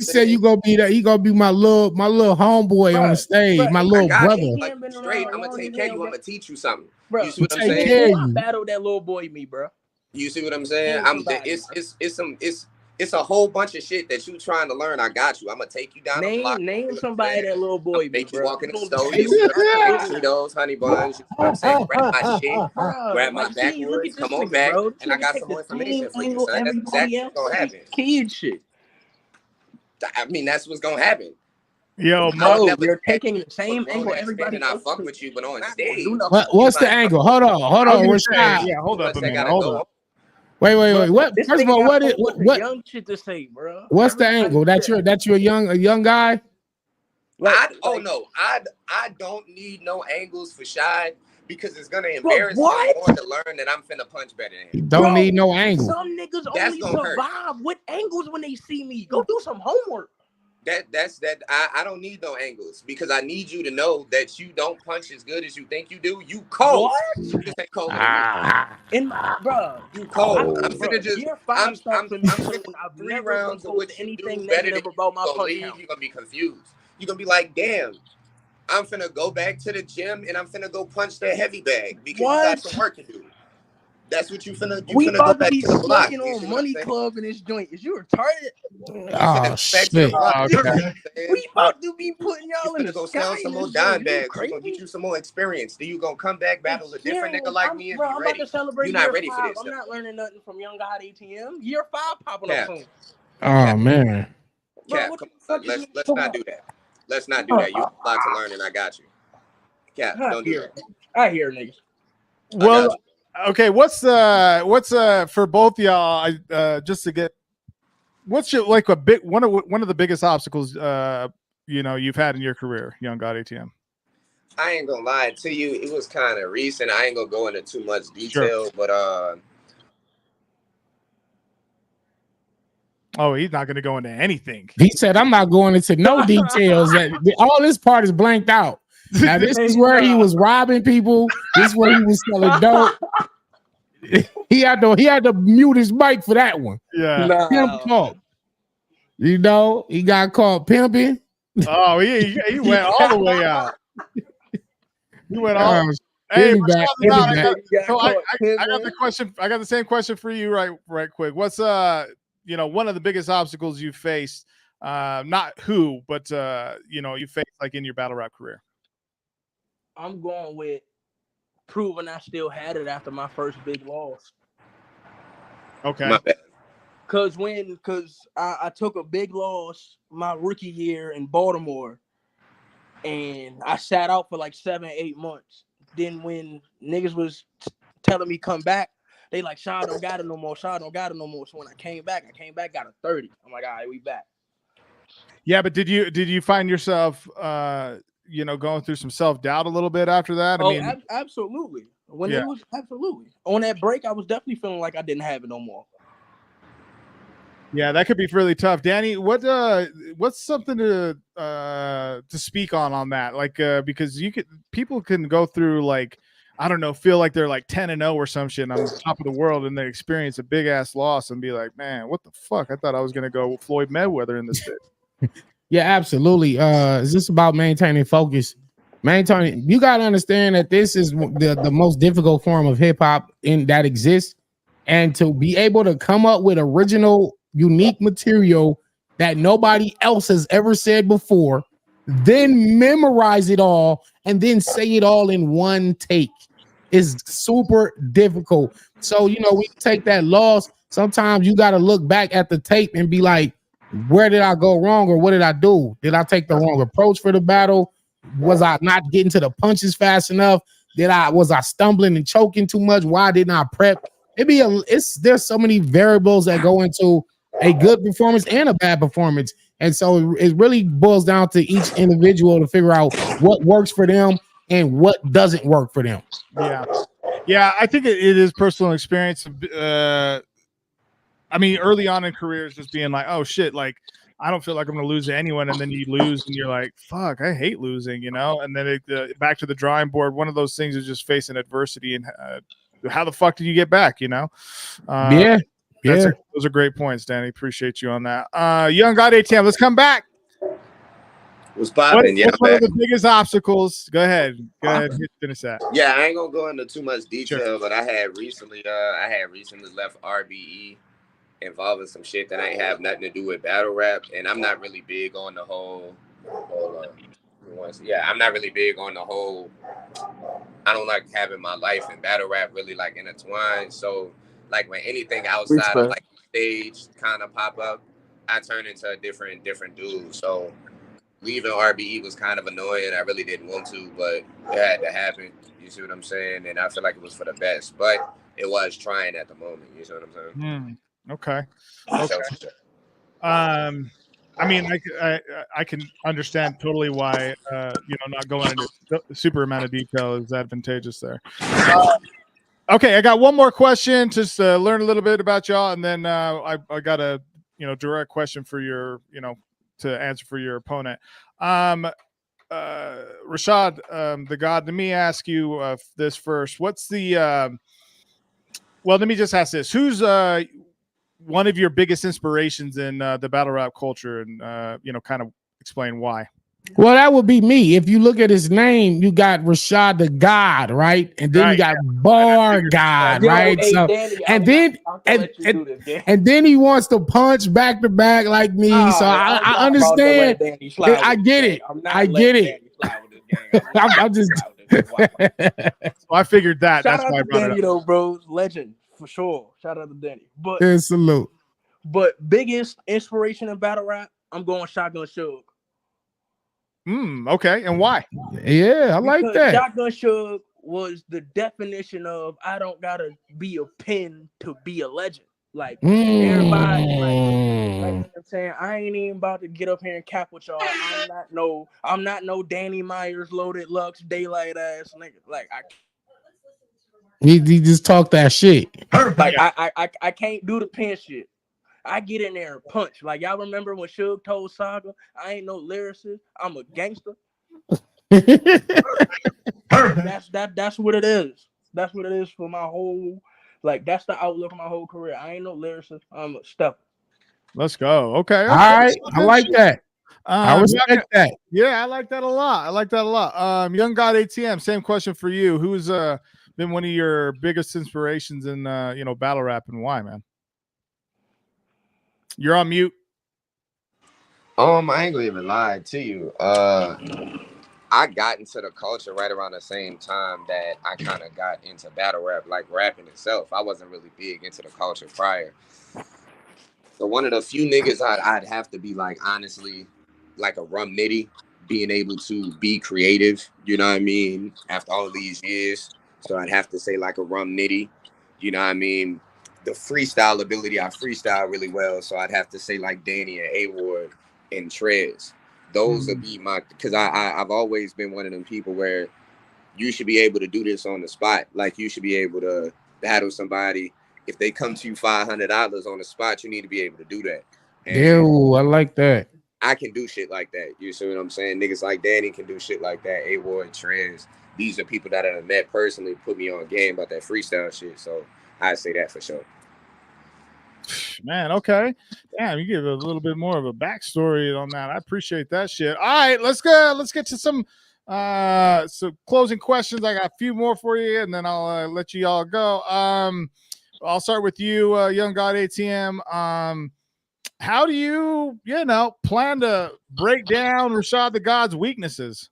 said you gonna be that. He gonna be my little homeboy on the stage, my I little got brother. you. Like, ATM been straight. around I'm gonna long take as care of hell, you. I'm bro. gonna teach you something. Bro, You see what I'm Take saying? care of I you. battled that little boy me, bro. You see what I'm saying? Name somebody. It's a whole bunch of shit that you trying to learn. I got you. I'm gonna take you down the block. Name You know what I'm somebody saying? that little I'm boy gonna me, make you bro. walk in You the don't store. you You see what I'm saying? don't- Cheetos, honey buns. You see what I'm saying? Grab my shit. Bruh, Grab my like, see, look backwoods. at this Come on nigga, back, bro. This and I nigga got take some the more same information for you, angle son. That's everybody exactly else what's gonna take happen. kid shit. I mean, that's what's gonna happen. Yo, I would No, never you're do that taking the on same grown angle ass man, everybody and I else fuck took. with you, but on Not gonna do stage, nothing. What's the my angle? Hold on, I was gonna say, Rashad. yeah, hold up unless a I minute. gotta Hold go up. on. Wait. What? This First of nigga all, got a whole bunch of young shit to say, bro. what's the Everybody angle? That you're a young guy? like, I don't need no angles for Shy because it's gonna bro, embarrass him what? more to learn that I'm finna punch better than You him. don't need no angle. Some niggas That's only gonna hurt. survive with angles when they see me. Go do some homework. I don't need no angles because I need you to know that you don't punch as good as you think you do. You cold. What? You just ain't colder than me. Bro, You cold. I'm bro, finna just year 5 starts for me I'm saying finna I've 3 never been rounds of told what you anything do better than negative you. about You my gonna punch leave, count. you're gonna be confused. You're gonna be like, damn, I'm finna go back to the gym and I'm finna go punch the heavy bag because you got some work to do. That's what you finna We go about to back be to the block. smoking You see on what I'm Money saying? Club in this joint. Is you retarded? You finna Oh go back to the shit. block. You know Okay. what I'm saying? We about to be putting You y'all in the finna go sky sell in some more this dime joint. Is you bags. You gonna crazy? get you some more experience. Then you gonna come back, battle a different nigga Experience. like me, and Bro, be I'm about ready. to celebrate You're not year ready for 5. this. I'm not learning nothing from YoungGod ATM. Year 5 popping up Cap, soon. Oh man. Bro, Cap, what come the on, fuck is you let's talking not do that. Let's not do that. You have a lot to learn, and I got you. Cap, don't do that. I hear niggas. I got Well, you. okay. What's for both y'all? Just to get what's your like a big one of the biggest obstacles you've had in your career, YoungGod ATM. I ain't gonna lie to you. It was kind of recent. I ain't gonna go into too much detail, Sure. but Oh, he's not going to go into anything. He said, "I'm not going into no details. All this part is blanked out." Now, this is where he was robbing people. This is where he was selling dope. He had to mute his mic for that one. Yeah. Pimp talk. You know, he got caught pimping. Oh, he went all the way out. He went all. Hey, back. I got the question. I got the same question for you, right quick. What's one of the biggest obstacles you faced? Not who, but you faced like in your battle rap career. I'm going with proving I still had it after my first big loss. Okay. My bad. Cause I took a big loss my rookie year in Baltimore, and I sat out for like 7-8 months. Then when niggas was telling me come back, they like, Shaw don't got it no more. Shaw don't got it no more. So when I came back, got a 30. I'm like, all right, we back. Yeah, but did you find yourself going through some self-doubt a little bit after that? Absolutely. It was absolutely on that break, I was definitely feeling like I didn't have it no more. Yeah, that could be really tough. Danny, what's something to speak on that? Like because people can go through like I don't know, feel like they're like 10-0 or some shit, and I'm top of the world, and they experience a big ass loss and be like, man, what the fuck? I thought I was gonna go Floyd Mayweather in this bit. Yeah, absolutely. It's just about maintaining focus. You gotta understand that this is the most difficult form of hip hop in that exists, and to be able to come up with original, unique material that nobody else has ever said before, then memorize it all, and then say it all in one take is super difficult. So, when you take that loss, sometimes you got to look back at the tape and be like, where did I go wrong, or what did I do? Did I take the wrong approach for the battle? Was I not getting to the punches fast enough? Was I stumbling and choking too much? Why didn't I prep? There's so many variables that go into a good performance and a bad performance. And so it really boils down to each individual to figure out what works for them and what doesn't work for them. Yeah, I think it is personal experience. I mean, early on in careers, just being like, oh shit, like I don't feel like I'm going to lose to anyone, and then you lose, and you're like, fuck, I hate losing, And then back to the drawing board. One of those things is just facing adversity, and how the fuck did you get back? Those are great points, Danny. Appreciate you on that. YoungGod ATM, let's come back. What's popping? What's one of the biggest obstacles? Go ahead, finish that. Yeah, I ain't gonna go into too much detail, but I had recently left RBE involving some shit that ain't have nothing to do with battle rap, and I'm not really big on the whole. I'm not really big on the whole. I don't like having my life and battle rap really like intertwined. So like when anything outside of like stage kind of pop up, I turn into a different dude. So leaving RBE was kind of annoying. I really didn't want to, but it had to happen. You see what I'm saying? And I feel like it was for the best, but it was trying at the moment. You see what I'm saying? Okay. I mean, I can understand totally why not going into super amount of detail is advantageous there. Okay, I got one more question, just to learn a little bit about y'all, and then I got a direct question for your to answer for your opponent. Rashaad, the God, let me ask you this first. What's the well, let me just ask this. Who's one of your biggest inspirations in the battle rap culture, and kind of explain why? Well, that would be me. If you look at his name, you got Rashaad Tha God, right? And then you got Bar God, right? Hey, So, Danny, and then he wants to punch back to back like me. So I understand. I get it. I get it. I'm just. So I figured that. Shout that's out why I to brought Danny it up. though, bro. Legend for sure. Shout out to Danny. But salute. But biggest inspiration in battle rap, I'm going Shotgun Suge. Okay, and why? Yeah, I like that. Shotgun Suge was the definition of I don't gotta be a pin to be a legend. Like everybody, like I'm saying, I ain't even about to get up here and cap with y'all. I'm not no Danny Myers, Loaded Lux, Daylight ass nigga. Like he just talked that shit. Like I can't do the pin shit. I get in there and punch. Like y'all remember when Suge told Saga, I ain't no lyricist, I'm a gangster. That's what it is. That's what it is for my whole, like that's the outlook of my whole career. I ain't no lyricist, I'm a stepper. Let's go. Okay. All right. I like that. I respect that. Yeah, I like that a lot. YoungGod ATM, same question for you. Who's been one of your biggest inspirations in battle rap, and why, man? You're on mute. I ain't gonna even lie to you. I got into the culture right around the same time that I kind of got into battle rap, like rapping itself. I wasn't really big into the culture prior. So one of the few niggas I'd have to be like, honestly, like a Rum Nitty, being able to be creative, you know what I mean, after all these years. So I'd have to say like a Rum Nitty, you know what I mean? The freestyle ability, I freestyle really well. So I'd have to say like Danny and A-Ward and Trez. Those would be my, because I've always been one of them people where you should be able to do this on the spot. Like you should be able to battle somebody. If they come to you $500 on the spot, you need to be able to do that. Ew, I like that. I can do shit like that. You see what I'm saying? Niggas like Danny can do shit like that. A-Ward, Trez. these are people that I've met personally, put me on game about that freestyle shit. So I say that for sure. Man, okay. Damn, you give a little bit more of a backstory on that. I appreciate that shit. All right, let's go. Let's get to some closing questions. I got a few more for you, and then I'll let you all go. I'll start with you, YoungGod ATM. How do you plan to break down Rashaad Tha God's weaknesses?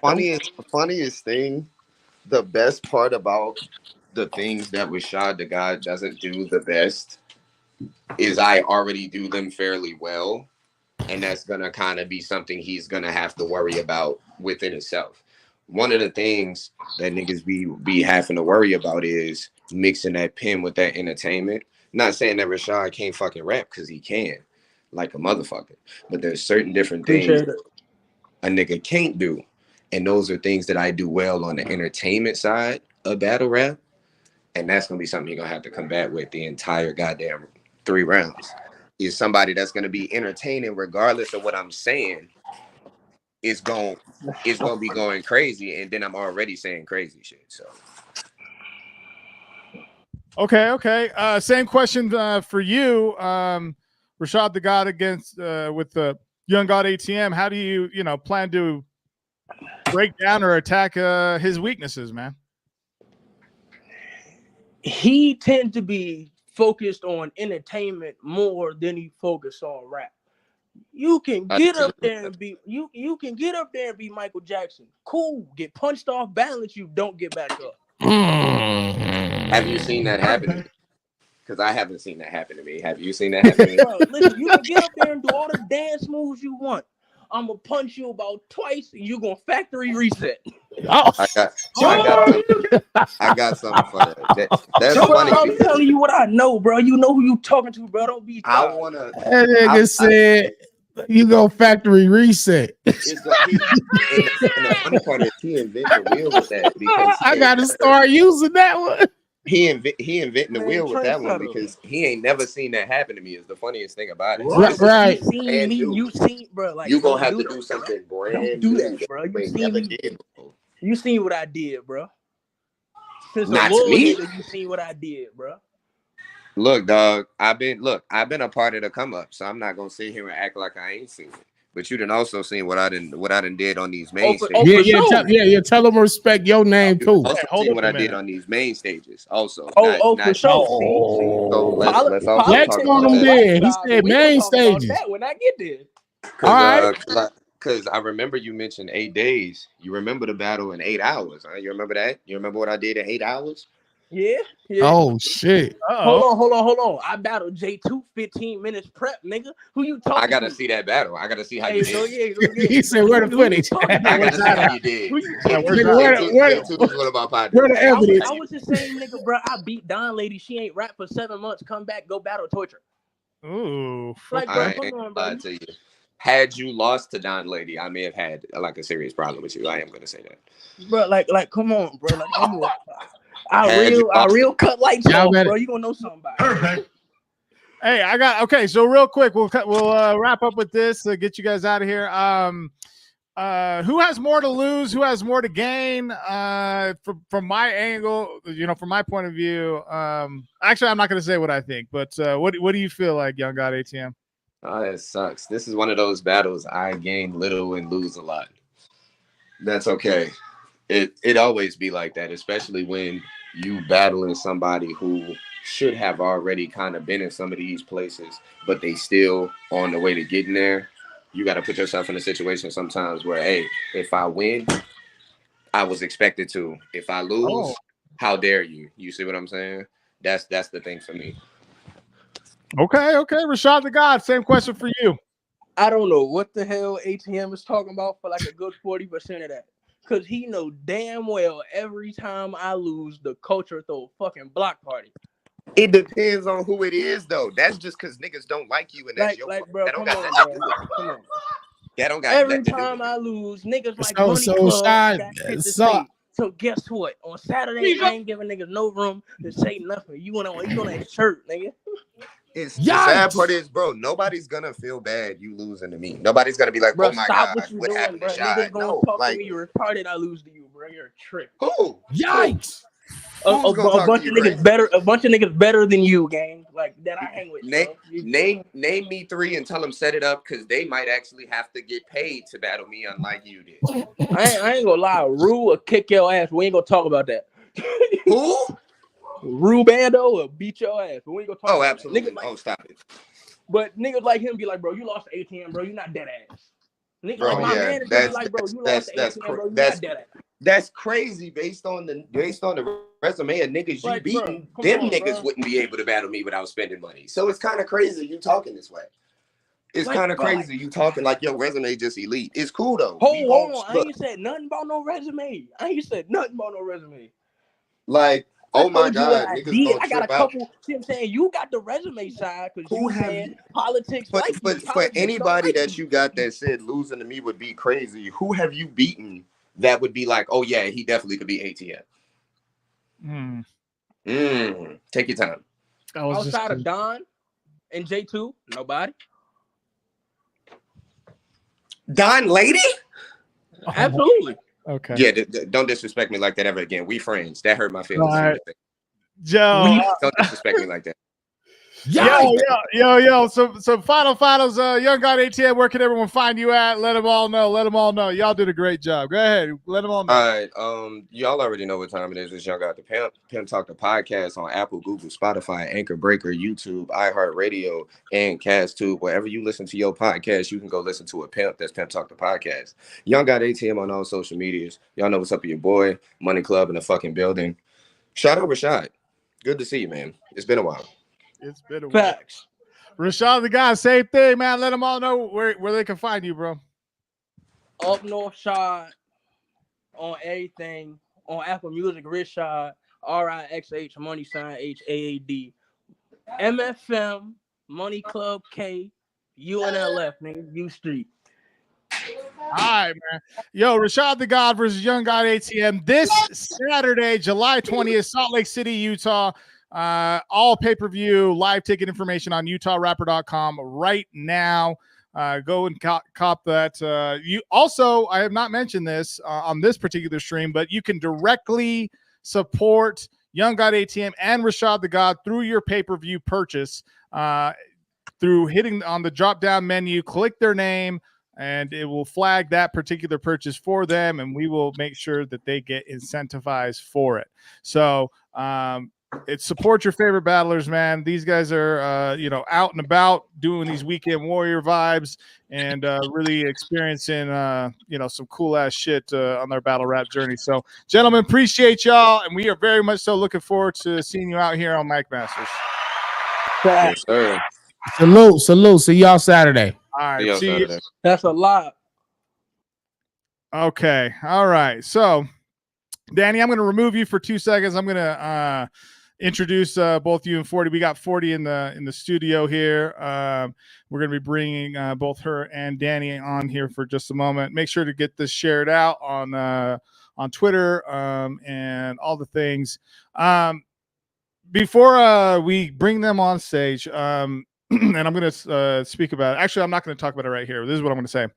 Funniest thing, the best part about the things that Rashaad Tha God doesn't do the best is I already do them fairly well. And that's going to kind of be something he's going to have to worry about within himself. One of the things that niggas be having to worry about is mixing that pen with that entertainment. Not saying that Rashaad can't fucking rap, because he can, like a motherfucker. But there's certain different things a nigga can't do. And those are things that I do well on the entertainment side of battle rap. And that's going to be something you're going to have to combat with the entire goddamn 3 rounds. Is somebody that's going to be entertaining regardless of what I'm saying is going to be going crazy. And then I'm already saying crazy shit. So. Okay. Same question for you. Rashaad Tha God against with the YoungGod ATM. How do you plan to break down or attack his weaknesses, man? He tends to be focused on entertainment more than he focused on rap. You can get up there and be you can get up there and be Michael Jackson. Cool. Get punched off balance, you don't get back up. Have you seen that happen to me? Because I haven't seen that happen to me. Have you seen that happen to me? Bro, listen, you can get up there and do all the dance moves you want. I'm gonna punch you about twice, and you're gonna factory reset. I got something for that. That's funny. I'm telling you what I know, bro. You know who you talking to, bro. Don't be. That nigga said you go factory reset. And the funny part is he invented the wheel with that because I gotta start using that one. He inventing the wheel with that one because he ain't never seen that happen to me. Is the funniest thing about it. Right. You seen, bro. Like you gonna have to do something brand new. Do that, bro. You seen what I did, bro. Since not to me. You seen what I did, bro. Look, dog. I've been a part of the come up, so I'm not gonna sit here and act like I ain't seen it. But you done also seen what I done did on these main stages. Yeah. Tell them respect your name too. Also seen what I did on these main stages. Also, for sure. So let's also Next talk on about him that. there. He said main stages. That when I get there. All right. Because I remember you mentioned 8 days. You remember the battle in 8 hours. Huh? You remember that? You remember what I did in 8 hours? Yeah. Oh shit. Hold on. I battled J2 15 minutes prep, nigga. Who you talking to? I gotta see that battle. I gotta see how you did. He said, where the footage? I gotta see how you did. Where the evidence? I was the same nigga, bro. I beat Don Lady. She ain't rap for 7 months. Come back, go battle torture. Ooh. Like, bro, come on, bro. To you. Had you lost to Don Lady, I may have had like a serious problem with you. I am gonna say that. Bro, like, come on, bro. Like, I'm I real cut lights off, bro. You gonna know something about it. Perfect. Hey, okay. So real quick, we'll wrap up with this. Get you guys out of here. Who has more to lose? Who has more to gain? From my angle, from my point of view. Actually, I'm not going to say what I think, but what do you feel like, YoungGod ATM? Oh, that sucks. This is one of those battles I gain little and lose a lot. That's okay. It always be like that, especially when you battling somebody who should have already kind of been in some of these places, but they still on the way to getting there. You got to put yourself in a situation sometimes where, hey, if I win, I was expected to. If I lose, how dare you? You see what I'm saying? That's the thing for me. Okay. Rashaad Tha God, same question for you. I don't know what the hell ATM is talking about for like a good 40% of that. Because he know damn well every time I lose, the culture throw a fucking block party. It depends on who it is, though. That's just because niggas don't like you, and that's your bro. That don't got nothing to do with it. Come on. That don't got every time I lose, niggas like Money Club. So guess what? On Saturday, I ain't giving niggas no room to say nothing. You on that shirt, nigga. It's the sad part is, bro, nobody's gonna feel bad you losing to me. Nobody's gonna be like, Bro, oh my stop God, what you what doing, happened bro. to Niggas Shad? gonna No, talk to like me. You're retarded. I lose to you, bro. You're a trick. who? Yikes! A Who's gonna talk bunch to of you niggas crazy? better. A bunch of niggas better than you, gang. Like that I hang with, bro. Name me 3 and tell them set it up because they might actually have to get paid to battle me, unlike you did. I ain't gonna lie. Rue will kick your ass. We ain't gonna talk about that. Who? Rue Bando will beat your ass. But we ain't gonna talk Oh, about absolutely. that. Niggas like, Oh, stop it, but niggas like him be like, bro, you lost to ATM, bro. You not dead ass. Niggas bro. like my Yeah, man is gonna be like, bro, you lost to ATM, bro. You not dead ass. That's crazy based on the resume of niggas you Like, bro, beaten. come Them on, niggas bro. wouldn't be able to battle me without spending money. So it's kind of crazy you talking this way. It's Like, kind of bro, crazy you talking like your resume just elite. It's cool though. Hold on. I ain't said nothing about no resume. Like, I oh my told you what God, I niggas did. gonna I got a trip out. couple. See what I'm saying? You got the resume side because Who you have said you? politics For, like for, you. for Politics don't anybody like that you. you got that said losing to me would be crazy, who have you beaten that would be like, oh yeah, he definitely could be ATM? Take your time. Outside of Don and J2, nobody. Don Lady? Absolutely. Okay. Yeah, don't disrespect me like that ever again. We friends. That hurt my feelings. All right. Joe, Don't disrespect me like that. Yo. So finals. Young God ATM. Where can everyone find you at? Let them all know. Y'all did a great job. Go ahead. Let them all know. All right. Y'all already know what time it is. It's Young God the Pimp Talk the podcast on Apple, Google, Spotify, Anchor Breaker, YouTube, iHeartRadio, and CastTube. Wherever you listen to your podcast, you can go listen to a Pimp. That's Pimp Talk the podcast. Young God ATM on all social medias. Y'all know what's up with your boy. Money Club in the fucking building. Shout out Rashaad. Good to see you, man. It's been a while. It's been a while. Facts. Rashaad Tha God, same thing, man. Let them all know where they can find you, bro. Up North Shot on everything. On Apple Music, Rashaad, RIXH, money sign HAAD. MFM, Money Club K, UNLF, nigga, U Street. All right, man. Yo, Rashaad Tha God versus Young God ATM this Saturday, July 20th, Salt Lake City, Utah. All pay-per-view, live ticket information on utahrapper.com right now. Go and cop that. You also, I have not mentioned this on this particular stream, but you can directly support Young God ATM and Rashaad Tha God through your pay-per-view purchase through hitting on the drop-down menu, click their name, and it will flag that particular purchase for them, and we will make sure that they get incentivized for it. So it support your favorite battlers, man. These guys are out and about doing these weekend warrior vibes and really experiencing some cool ass shit on their battle rap journey. So gentlemen, appreciate y'all, and we are very much so looking forward to seeing you out here on Mike Masters. Yes, sir. Salute. See y'all Saturday. All right, See you. That's a lot. Okay, all right. So Danny, I'm going to remove you for 2 seconds. I'm going to introduce both you and 40. We got 40 in the studio here. We're going to be bringing both her and Danny on here for just a moment. Make sure to get this shared out on Twitter and all the things. Before we bring them on stage, and I'm going to speak about it. Actually, I'm not going to talk about it right here. This is what I'm going to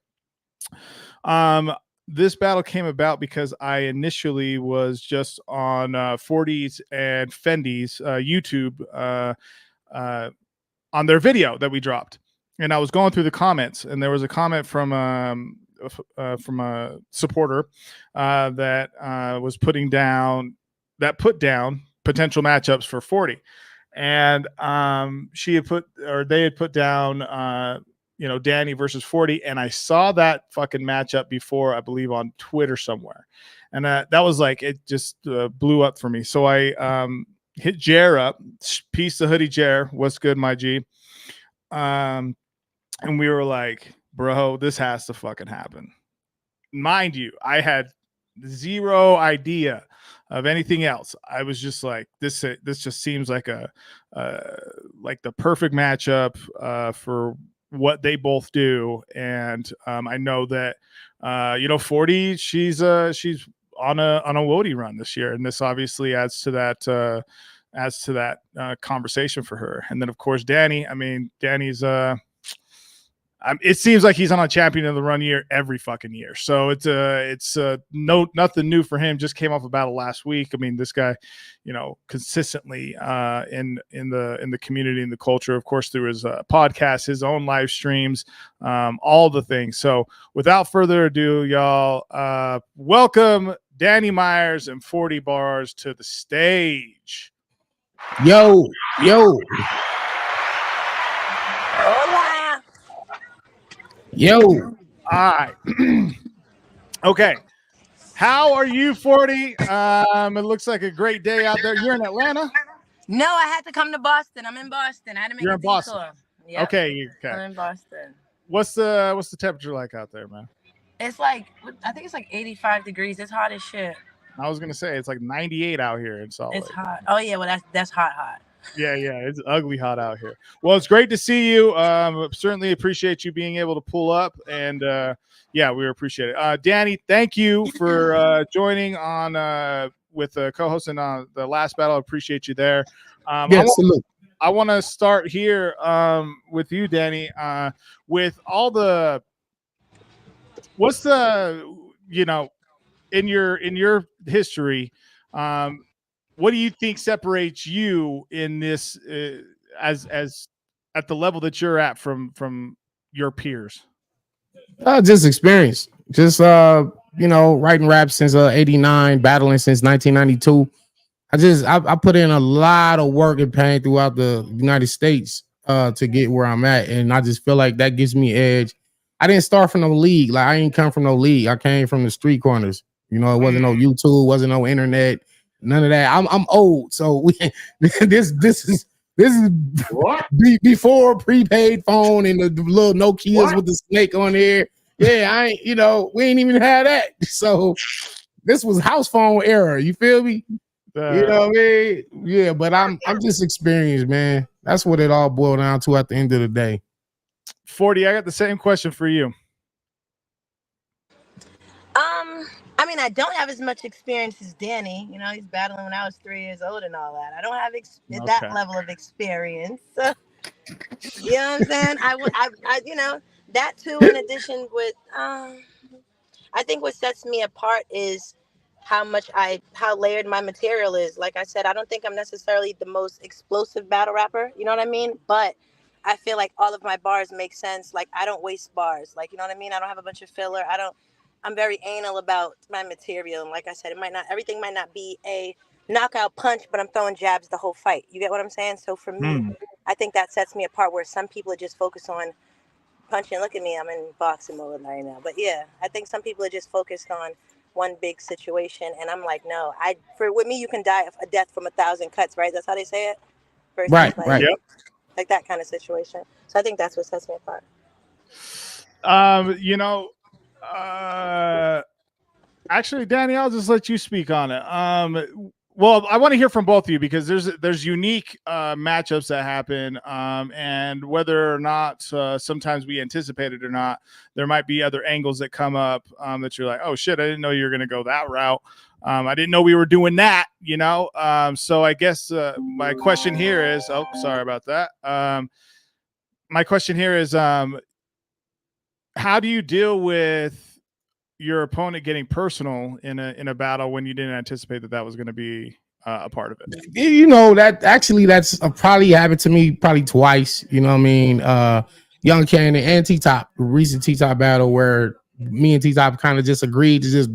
say. This battle came about because I initially was just on 40's and Fendi's YouTube on their video that we dropped, and I was going through the comments, and there was a comment from a supporter that was put down potential matchups for 40, and they had put down Danny versus 40, and I saw that fucking matchup before, I believe on Twitter somewhere, and that was like, it just blew up for me. So I hit Jer up, peace to Hoodie Jer, what's good, my G, and we were like, bro, this has to fucking happen. Mind you, I had zero idea of anything else. I was just like, this just seems like like the perfect matchup for what they both do. And I know that 40, she's on a Wody run this year, and this obviously adds to that as to that conversation for her. And then of course Danny. I mean, Danny's it seems like he's on a champion of the run year every fucking year. So it's nothing new for him. Just came off a battle last week. I mean, this guy, you know, consistently in the community and the culture, of course, through his podcast, his own live streams, all the things. So without further ado, y'all, welcome Danny Myers and 40 Bars to the stage. Yo. Yo. All right. Okay. How are you, 40? It looks like a great day out there. You're in Atlanta? No, I had to come to Boston. I'm in Boston. I had to make You're a in Boston. detour. Yep. Okay. I'm in Boston. What's the temperature like out there, man? It's like, I think it's like 85 degrees. It's hot as shit. I was gonna say it's like 98 out here in Salt Lake. It's hot. Oh yeah, well that's hot. Yeah, it's ugly hot out here. Well, it's great to see you. Certainly appreciate you being able to pull up, and yeah, we appreciate it. Danny, thank you for joining on with co-hosting on the last battle. I appreciate you there. I want to start here with you, Danny. With all the, what's the, you know, in your history, what do you think separates you in this as at the level that you're at from your peers? Just experience. Just you know, writing rap since 89, battling since 1992. I put in a lot of work and pain throughout the United States to get where I'm at, and I just feel like that gives me edge. I didn't start from no league. Like I ain't come from no league. I came from the street corners. You know, it wasn't no YouTube, wasn't no internet. None of that. I'm old, so this is before prepaid phone and the little Nokias with the snake on there. Yeah, we ain't even had that. So this was house phone era. You feel me? You know what I mean? Yeah, but I'm just experienced, man. That's what it all boiled down to at the end of the day. 40, I got the same question for you. I mean, I don't have as much experience as Danny. You know, he's battling when I was 3 years old and all that. I don't have that level of experience. You know what I'm saying? I you know, that too, in addition with, I think what sets me apart is how layered my material is. Like I said, I don't think I'm necessarily the most explosive battle rapper. You know what I mean? But I feel like all of my bars make sense. Like I don't waste bars. Like, you know what I mean? I don't have a bunch of filler. I'm very anal about my material. And like I said, everything might not be a knockout punch, but I'm throwing jabs the whole fight. You get what I'm saying? So for me, I think that sets me apart, where some people are just focused on punching. Look at me, I'm in boxing mode right now. But yeah, I think some people are just focused on one big situation. And I'm like, no, with me, you can die a death from 1,000 cuts, right? That's how they say it? Versus right. Yep. Like that kind of situation. So I think that's what sets me apart. You know, actually, Danny, I'll just let you speak on it. Well, I want to hear from both of you because there's unique matchups that happen, and whether or not sometimes we anticipate it or not, there might be other angles that come up that you're like, oh shit, I didn't know you were going to go that route. I didn't know we were doing that, you know. So I guess my question here is, oh, sorry about that. My question here is, how do you deal with your opponent getting personal in a battle when you didn't anticipate that was going to be a part of it? You know, that's probably happened to me probably twice. You know what I mean? Young Cannon and T-Top, recent T-Top battle where me and T-Top kind of just agreed to just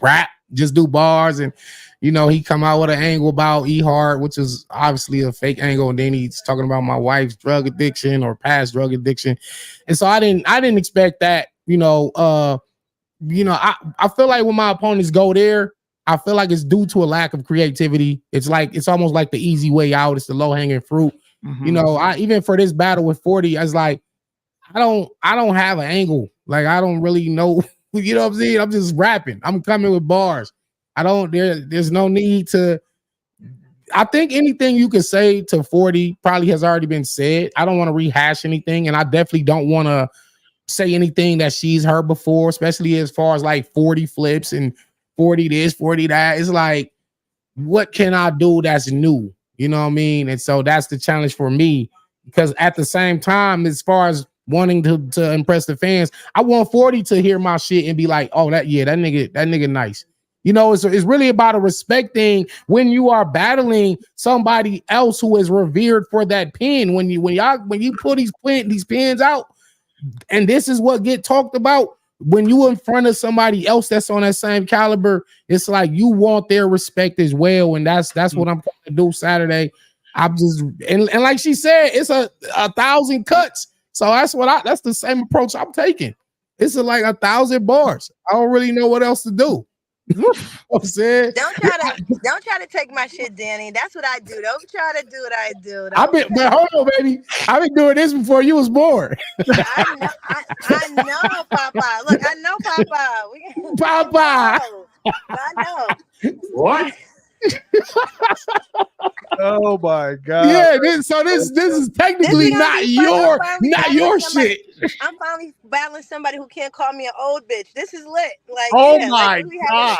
rap, just do bars, and you know, he come out with an angle about E-Hart, which is obviously a fake angle, and then he's talking about my wife's drug addiction or past drug addiction. And so I didn't expect that, you know. I feel like when my opponents go there, I feel like it's due to a lack of creativity. It's almost like the easy way out. It's the low-hanging fruit. Mm-hmm. You know, I even for this battle with 40, I was like, I don't have an angle. Like, I don't really know, you know what I'm saying? I'm just rapping. I'm coming with bars. There's no need to. I think anything you can say to 40 probably has already been said. I don't want to rehash anything, and I definitely don't want to say anything that she's heard before, especially as far as like 40 flips and 40 this, 40 that. It's like, what can I do that's new? You know what I mean? And so that's the challenge for me, because at the same time, as far as wanting to impress the fans, I want 40 to hear my shit and be like, oh, that nigga nice. You know, it's really about a respect thing when you are battling somebody else who is revered for that pen. When you put these pens out, and this is what get talked about. When you in front of somebody else that's on that same caliber, it's like you want their respect as well, and that's what I'm going to do Saturday. I'm just and like she said, it's a 1,000 cuts, so that's the same approach I'm taking. It's like 1,000 bars. I don't really know what else to do. You know what I'm saying? Don't try to take my shit, Danny. That's what I do. Don't try to do what I do. But hold on, baby. I've been doing this before you was born. I know, Papa. Look, I know, Papa. Papa. I know. What? Oh my god! Yeah, this is technically not your shit. Like, I'm finally battling somebody who can't call me an old bitch. This is lit. Like, my god!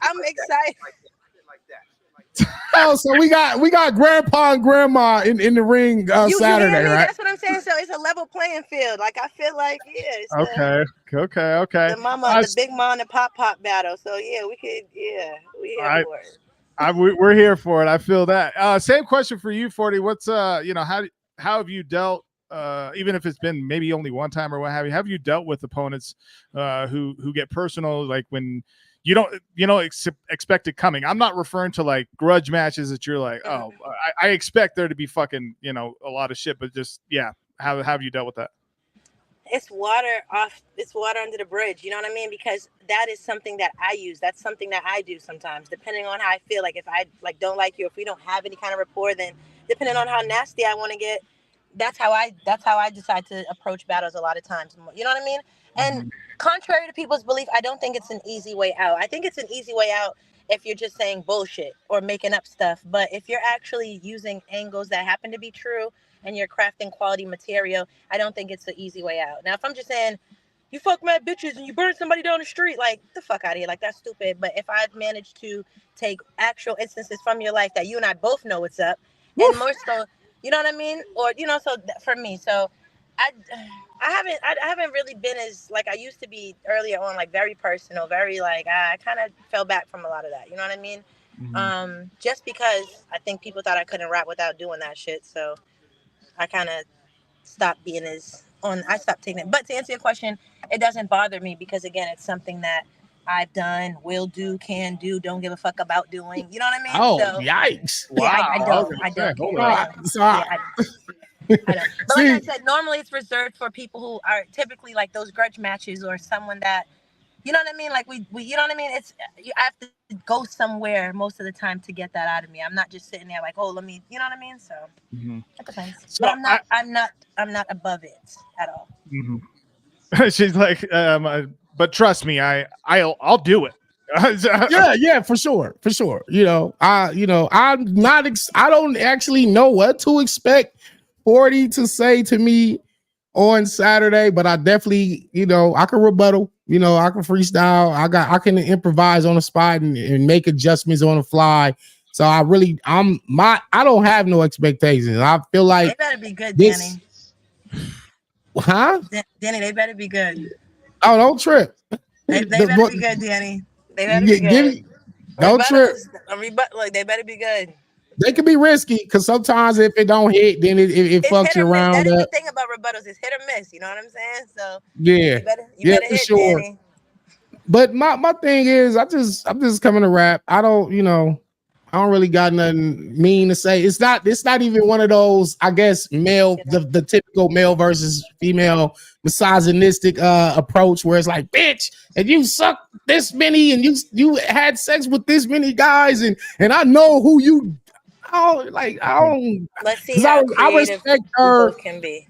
I'm excited. Oh, so we got grandpa and grandma in the ring Saturday, right? That's what I'm saying. So it's a level playing field. Like, I feel like Okay. The big mom and pop battle. So we could we're here for it. I feel that. Same question for you, 40. What's how have you dealt, even if it's been maybe only one time or what have you dealt with opponents who get personal, like when you don't expect it coming? I'm not referring to like grudge matches that you're like, oh, I expect there to be fucking a lot of shit, but just how have you dealt with that? It's water under the bridge. You know what I mean? Because that is something that I use. That's something that I do sometimes, depending on how I feel. Like if I don't like you, if we don't have any kind of rapport, then depending on how nasty I want to get, that's how I decide to approach battles a lot of times. You know what I mean? And contrary to people's belief, I don't think it's an easy way out. I think it's an easy way out if you're just saying bullshit or making up stuff. But if you're actually using angles that happen to be true and you're crafting quality material, I don't think it's the easy way out. Now, if I'm just saying, you fuck mad bitches and you burn somebody down the street, like, the fuck out of here. Like, that's stupid. But if I've managed to take actual instances from your life that you and I both know what's up, and more so, you know what I mean? Or, so for me, so I haven't really been as, like, I used to be earlier on, like, very personal, very, like, I kind of fell back from a lot of that. You know what I mean? Just because I think people thought I couldn't rap without doing that shit. So I kind of stopped being I stopped taking it. But to answer your question, it doesn't bother me because, again, it's something that I've done, will do, can do, don't give a fuck about doing. You know what I mean? Oh, so, yikes. Yeah, wow. I don't. But like I said, normally it's reserved for people who are typically like those grudge matches or someone that, you know what I mean? Like we you know what I mean? I have to go somewhere most of the time to get that out of me. I'm not just sitting there like, oh, let me, you know what I mean? So it depends. So but I'm not above it at all. She's like, but trust me, I'll do it. yeah, for sure. I'm not. I don't actually know what to expect 40 to say to me on Saturday, but I definitely, I can rebuttal. I can freestyle. I can improvise on the spot and make adjustments on the fly. So I don't have no expectations. I feel like they better be good, Danny. Huh? Danny, they better be good. Oh, don't trip. They better be good, Danny. They better be good. Don't trip. They better be good. They can be risky because sometimes if it don't hit, then it fucks you around. That is the thing about rebuttals. It's hit or miss. You know what I'm saying? So yeah, you better hit, sure. Danny. But my thing is, I'm just coming to rap. I don't really got nothing mean to say. It's not even one of those, I guess, the typical male versus female misogynistic approach where it's like, bitch, and you suck this many and you had sex with this many guys and I know who you. I don't. Let's see how I respect her. Can be.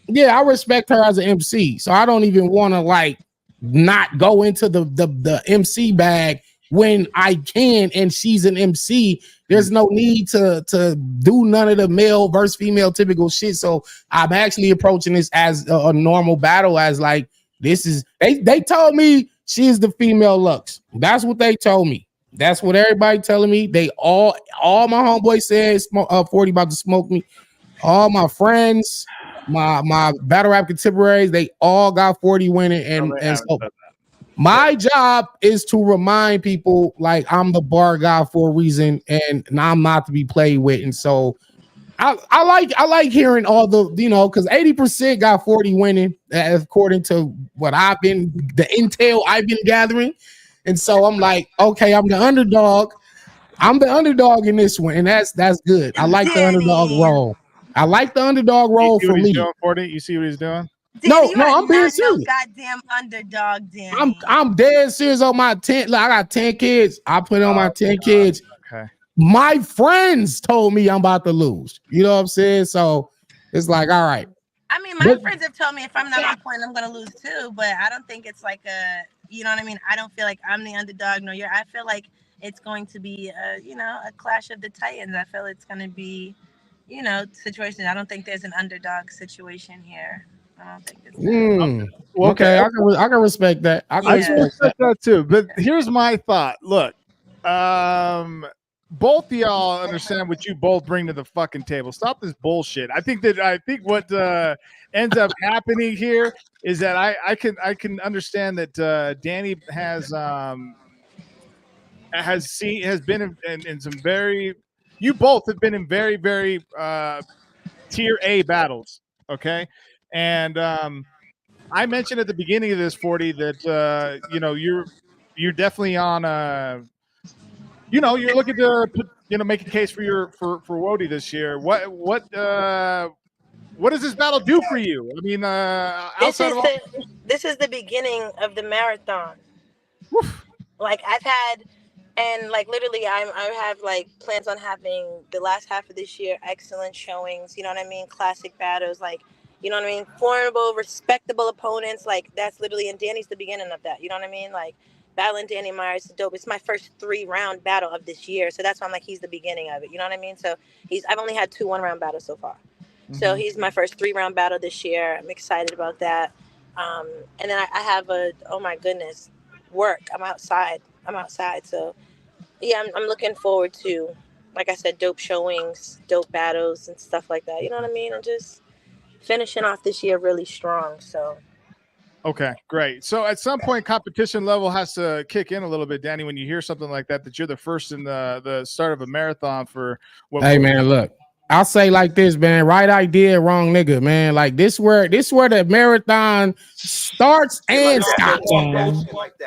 Yeah, I respect her as an MC, so I don't even want to not go into the MC bag when I can and she's an MC. There's no need to do none of the male versus female typical shit. So I'm actually approaching this as a normal battle, as like this is they told me she's the female Lux. That's what they told me. That's what everybody telling me. They all my homeboys said 40 about to smoke me. All my friends, my battle rap contemporaries, they all got 40 winning. And so my job is to remind people like I'm the bar guy for a reason and I'm not to be played with. And so I like hearing all the, because 80% got 40 winning, according to what the intel I've been gathering. And so I'm like, okay, I'm the underdog. I'm the underdog in this one, and that's good. I like the underdog role. I like the underdog role for me. Doing, 40? You see what he's doing? Danny, No, I'm being serious. Goddamn underdog, Danny. I'm dead serious on my 10. Like, I got 10 kids. I put on my 10 kids. Okay. My friends told me I'm about to lose. You know what I'm saying? So it's like, all right. I mean, my friends have told me if I'm not on point, I'm gonna lose too. But I don't think it's like you know what I mean? I don't feel like I'm the underdog. No, I feel like it's going to be a clash of the titans. I feel it's going to be, situation. I don't think there's an underdog situation here. I don't think it's okay. I can respect that. I can respect that too. But here's my thought. Look, both of y'all understand what you both bring to the fucking table. Stop this bullshit. I think what ends up happening here is that I can understand that Danny has been in some very, you both have been in very, very tier A battles. Okay. And I mentioned at the beginning of this 40 that you're definitely on you're looking to make a case for Wody this year. What does this battle do for you? I mean, this is the beginning of the marathon. Like I've had, and like literally, I have like plans on having the last half of this year excellent showings. You know what I mean? Classic battles, like formidable, respectable opponents. Like that's literally, and Danny's the beginning of that. You know what I mean? Like battling Danny Myers is dope. It's my first 3-round battle of this year, so that's why I'm like he's the beginning of it. You know what I mean? So I've only had 2 1-round battles so far. So he's my first 3-round battle this year. I'm excited about that. And then I have oh my goodness, work. I'm outside. So yeah, I'm looking forward to, like I said, dope showings, dope battles and stuff like that. You know what I mean? And just finishing off this year really strong. So. Okay, great. So at some point, competition level has to kick in a little bit, Danny, when you hear something like that you're the first in the start of a marathon for what. Hey, man, look. I'll say like this, man. Right idea, wrong nigga, man. Like this where the marathon starts and stops.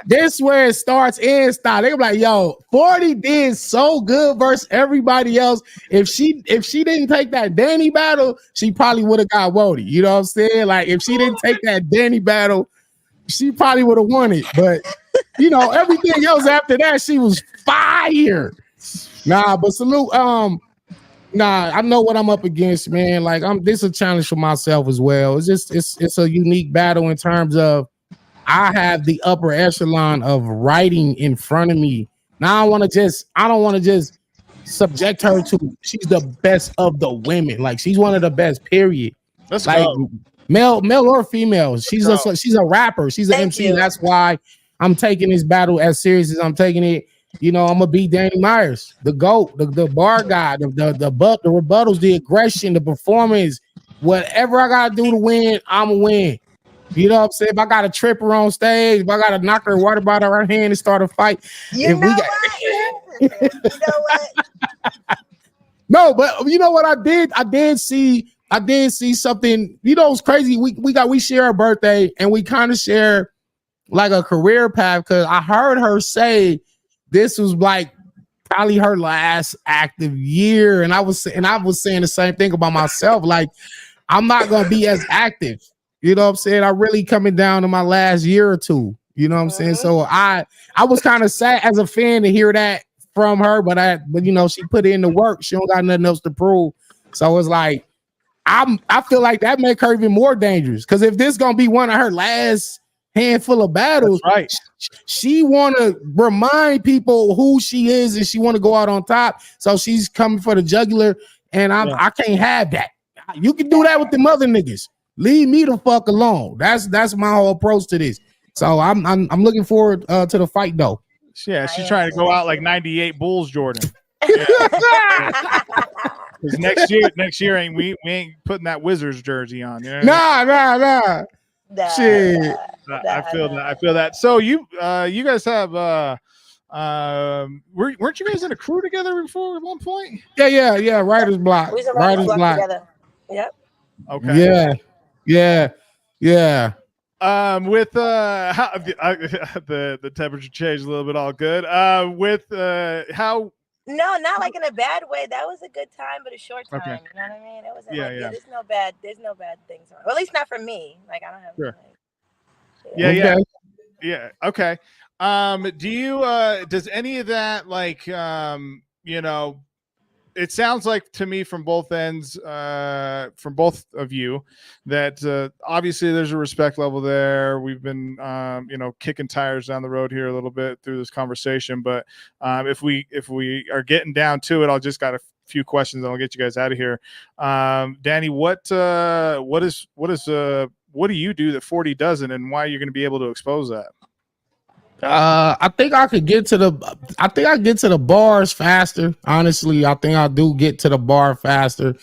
This where it starts and stops. They're like, yo, 40 did so good versus everybody else. If she didn't take that Danny battle, she probably would have got Wody. You know what I'm saying? Like if she didn't take that Danny battle, she probably would have won it. But everything else after that, she was fire. Nah, but salute. Nah, I know what I'm up against, man. Like this is a challenge for myself as well. It's just it's a unique battle in terms of I have the upper echelon of writing in front of me. Now I don't want to just subject her to she's the best of the women. Like she's one of the best, period. Let's like go. Male or female. She's a rapper. She's an MC. That's why I'm taking this battle as serious as I'm taking it. I'm gonna beat Danny Myers, the GOAT, the bar guy, the rebuttals, the aggression, the performance, whatever I gotta do to win, I'm gonna win. You know what I'm saying? If I gotta trip her on stage, if I gotta knock her water bottle out of her hand and start a fight, you know what? No, but you know what I did? I did see something. It's crazy. We share a birthday and we kind of share like a career path because I heard her say this was like probably her last active year. And I was saying the same thing about myself. Like, I'm not going to be as active. You know what I'm saying? I'm really coming down to my last year or two. You know what I'm saying? So I was kind of sad as a fan to hear that from her, but she put in the work. She don't got nothing else to prove. So it's like, I feel like that make her even more dangerous. Because if this going to be one of her last handful of battles, right? She want to remind people who she is, and she want to go out on top. So she's coming for the jugular, and I can't have that. You can do that with the mother niggas. Leave me the fuck alone. That's my whole approach to this. So I'm looking forward to the fight though. Yeah, she's trying to go out like 98 Bulls Jordan. Yeah. Because next year ain't we ain't putting that Wizards jersey on. You know Nah. Shit. I feel that. So you guys have weren't you guys in a crew together before at one point? Yeah. Writer's block. We was in Writer's block together. Yep. Okay. Yeah. With the temperature changed a little bit. All good. With how. No, not like in a bad way. That was a good time, but a short time. Okay. You know what I mean? It wasn't. Yeah. There's no bad things. Or at least not for me. Like I don't have. Sure. Like, Yeah. Okay. Do you does any of that like it sounds like to me from both ends, from both of you, that obviously there's a respect level there. We've been, kicking tires down the road here a little bit through this conversation. But if we are getting down to it, I'll just got a few questions and I'll get you guys out of here. Danny, what do you do that 40 doesn't, and why you're going to be able to expose that? I think I get to the bars faster. Honestly, I think I do get to the bar faster.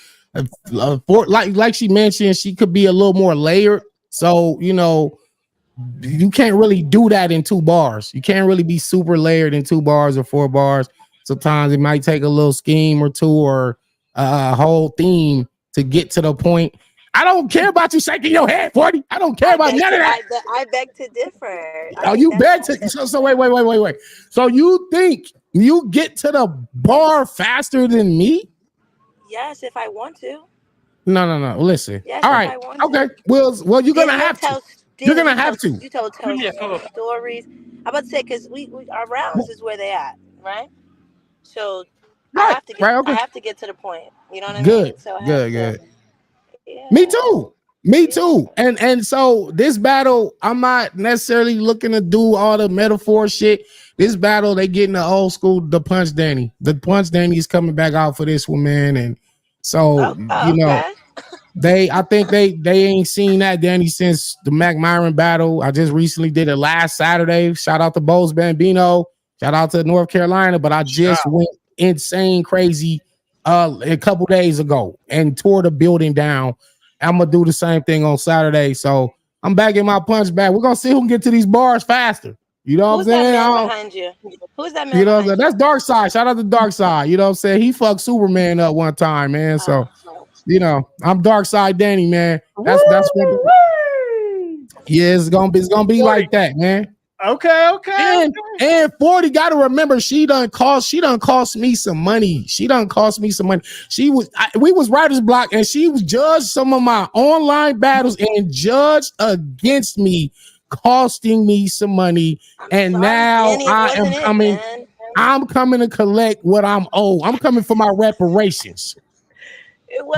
Like she mentioned, she could be a little more layered. So, you can't really do that in 2 bars. You can't really be super layered in 2 bars or 4 bars. Sometimes it might take a little scheme or 2 or a whole theme to get to the point. I don't care about you shaking your head, 40. I don't care about none of that. I beg to differ. You beg to. So wait. So you think you get to the bar faster than me? Yes, if I want to. No. Listen. Yes, all right. Okay. Well, you're gonna have to. You're gonna have to. You tell stories. I'm about to say because we our rounds is where they at, right? So I have to get to the point. You know what I mean? So good. Yeah. Me too. And so this battle, I'm not necessarily looking to do all the metaphor shit. This battle, they getting the old school, the Punch Danny. The Punch Danny is coming back out for this one, man. And so I think they ain't seen that Danny since the Mac Myron battle. I just recently did it last Saturday. Shout out to Bose Bambino. Shout out to North Carolina. But I just went insane crazy a couple days ago and tore the building down. I'm gonna do the same thing on Saturday. So I'm back in my punch bag. We're gonna see who can get to these bars faster. You know what I'm saying? That man behind you? Who's that man? You know what I'm saying? That's Dark Side. Shout out to Dark Side. You know what I'm saying? He fucked Superman up one time, man. So I'm Dark Side Danny, man. That's what. Yeah, it's gonna be like that, man. Okay. And 40 got to remember she done cost me some money. We was writer's block and she judged some of my online battles and judged against me, costing me some money. Now I'm coming to collect what I'm owed. I'm coming for my reparations.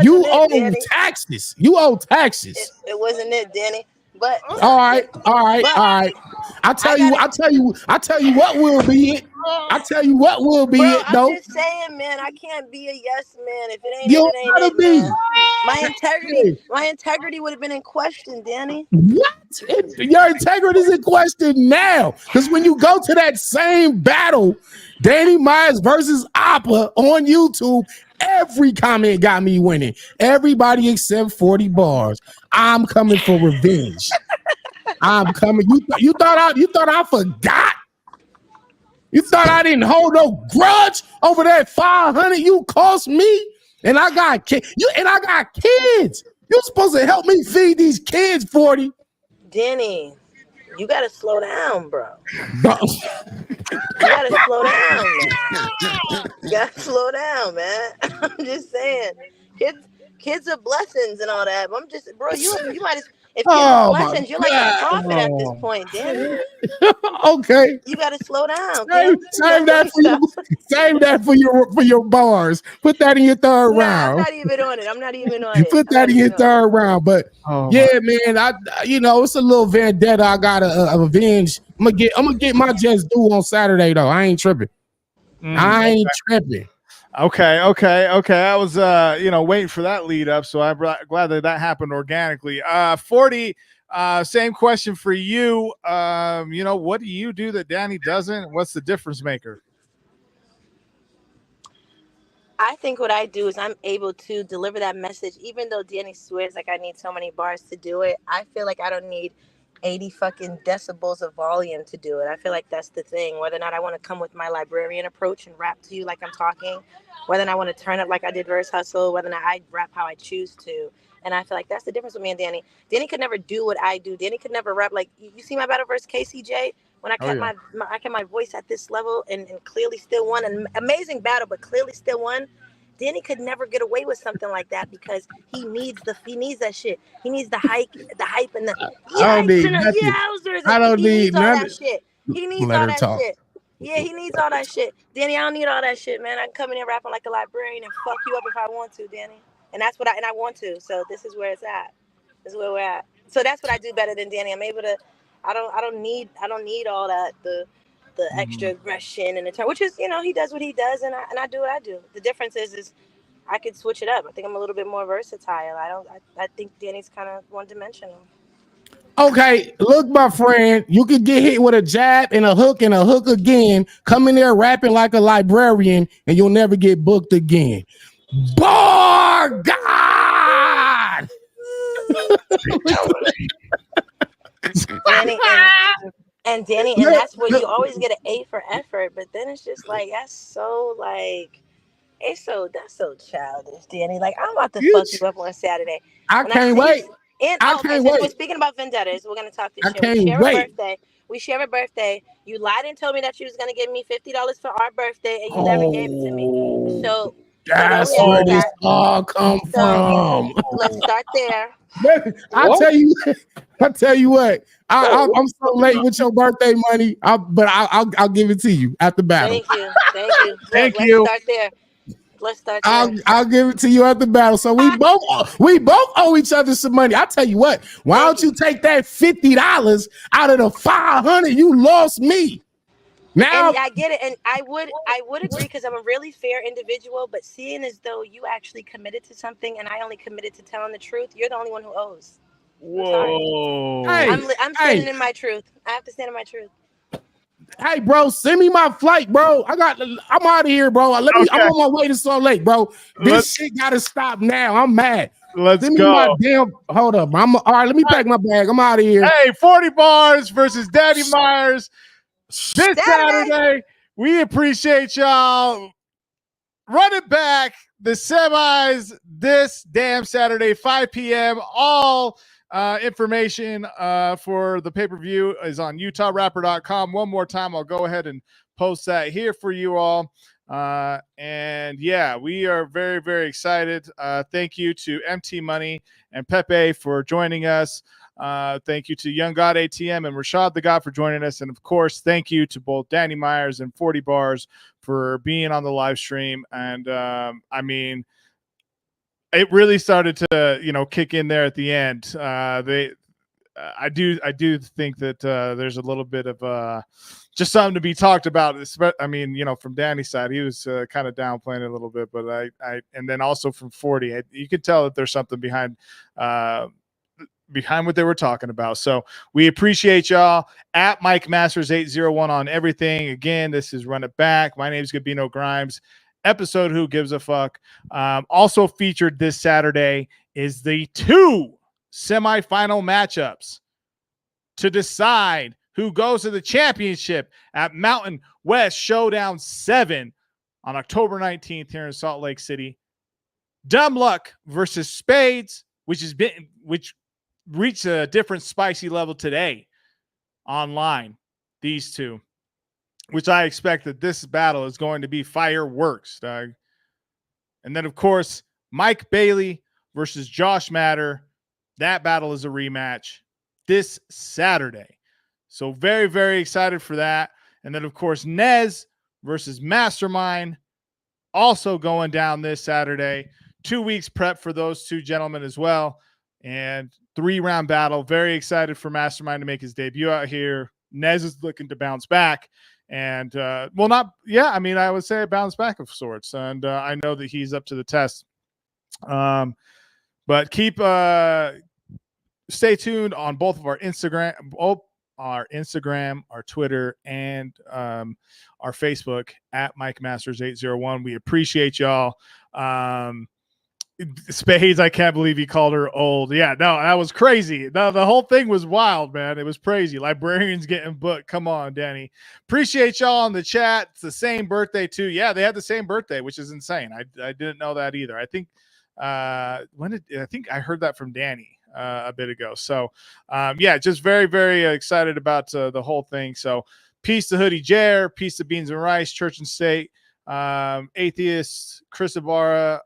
You owe taxes. It wasn't it, Danny. But all right. I tell you what will be it. Though. I'm just saying, man, I can't be a yes man if it ain't. You gotta be. My integrity would have been in question, Danny. What? Your integrity is in question now, because when you go to that same battle, Danny Myers versus Appa on YouTube, every comment got me winning. Everybody except 40 bars. I'm coming for revenge. I'm coming. You thought I forgot? You thought I didn't hold no grudge over that 500 you cost me? And I got kids. I got kids. You're supposed to help me feed these kids, 40. Danny, you gotta slow down, bro. You gotta slow down, man. You gotta slow down, man. I'm just saying, kids are blessings and all that. But I'm just, bro. You might as if kids are blessings, you're like a prophet at this point, Danny. Okay. You gotta slow down. Save that for your bars. Put that in your third round. I'm not even on it. You put that in your third round, but man, it's a little vendetta. I gotta avenge. I'm gonna get my just due on Saturday though. I ain't tripping. Okay. I was waiting for that lead up, so I'm glad that happened organically. 40. Same question for you. What do you do that Danny doesn't? What's the difference maker? I think what I do is I'm able to deliver that message, even though Danny swears like I need so many bars to do it. I feel like I don't need 80 fucking decibels of volume to do it. I feel like that's the thing. Whether or not I want to come with my librarian approach and rap to you like I'm talking, whether or not I want to turn up like I did Verse Hustle, whether or not I rap how I choose to. And I feel like that's the difference with me and Danny. Danny could never do what I do. Danny could never rap like you see my battle verse KCJ when I kept my voice at this level and clearly still won an amazing battle, but clearly still won. Danny could never get away with something like that because he needs that shit. He needs the hype and the I don't yikes need and the nothing. yowzers. I don't He need needs all nothing. that shit. He needs Let all her that talk. shit. Yeah, he needs all that shit. Danny, I don't need all that shit, man. I can come in here rapping like a librarian and fuck you up if I want to, Danny. And that's what I want to. So this is where it's at. This is where we're at. So that's what I do better than Danny. I'm able to. I don't need all that the extra aggression and the turn, which is he does what he does and I do what I do. The difference is I could switch it up. I think I'm a little bit more versatile. I think Danny's kind of one dimensional. Okay, look, my friend, you could get hit with a jab and a hook again. Come in there rapping like a librarian, and you'll never get booked again. Bar God! Danny and that's where you always get an A for effort, but then it's just like that's so childish, Danny. Like I'm about to fuck you up on Saturday. I can't wait. Since we're speaking about vendettas, we're gonna talk this shit. We share a birthday. You lied and told me that you was gonna give me $50 for our birthday, and you never gave it to me. So that's where this all come from. Let's start there. I tell you what. I'm so late with your birthday money, but I'll give it to you at the battle. Thank you. Let's start there. I'll give it to you at the battle. So we both owe each other some money. I'll tell you what. Why don't you take that $50 out of the $500 you lost me? Now and I get it, and I would agree because I'm a really fair individual. But seeing as though you actually committed to something, and I only committed to telling the truth, you're the only one who owes. Whoa! I'm standing in my truth. I have to stand in my truth. Hey, bro, send me my flight, bro. I'm out of here, bro. I'm on my way to Salt Lake, bro. This shit gotta stop now. I'm mad. Send me my damn. Hold up. All right. Let me pack my bag. I'm out of here. Hey, 40 bars versus Danny Myers this Saturday. We appreciate y'all. Run it back. The semis this damn Saturday, 5 p.m. All information for the pay-per-view is on utahrapper.com. One more time, I'll go ahead and post that here for you all. And yeah, we are very, very excited. Thank you to MT Money and Peppe for joining us. Thank you to YoungGod ATM and Rashaad Tha God for joining us. And of course, thank you to both Danny Myers and 40 Bars for being on the live stream. And I mean, it really started to, kick in there at the end. I do think that there's a little bit of just something to be talked about. I mean, from Danny's side, he was kind of downplaying it a little bit, but and then also from 40, you could tell that there's something behind what they were talking about. So we appreciate y'all. At Mike Masters 801 on everything. Again, this is Run It Back. My name is Gabino Grhymes. Episode Who Gives a Fuck. Also featured this Saturday is the 2 semifinal matchups to decide who goes to the championship at Mountain West Showdown 7 on October 19th here in Salt Lake City. Dumb Luck versus Spades, which reached a different spicy level today online. These two, which I expect that this battle is going to be fireworks, Doug. And then, of course, Mike Bailey versus Josh Matter. That battle is a rematch this Saturday. So very, very excited for that. And then, of course, Nez versus Mastermind also going down this Saturday. 2 weeks prep for those two gentlemen as well. And 3-round battle. Very excited for Mastermind to make his debut out here. Nez is looking to bounce back. And, I would say a bounce back of sorts. And I know that he's up to the test. But keep stay tuned on both of our Instagram, our Twitter, and our Facebook at Mike Masters 801. We appreciate y'all. Spades, I can't believe he called her old. Yeah, no, that was crazy. The whole thing was wild, man. It was crazy. Librarians getting booked. Come on, Danny. Appreciate y'all in the chat. It's the same birthday too. Yeah, they had the same birthday, which is insane. I didn't know that either. I think I think I heard that from Danny a bit ago. So yeah, just very, very excited about the whole thing. So peace to Hoodie Jer, peace to Beans and Rice, Church and State, Atheist, Chris Ibarra,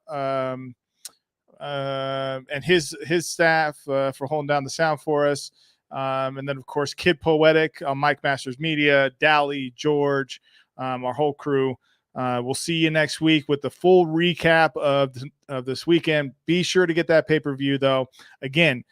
and his staff for holding down the sound for us. And then, of course, Kid Poetic, Mike Masters Media, Dally, George, our whole crew. We'll see you next week with the full recap of this weekend. Be sure to get that pay-per-view, though. Again,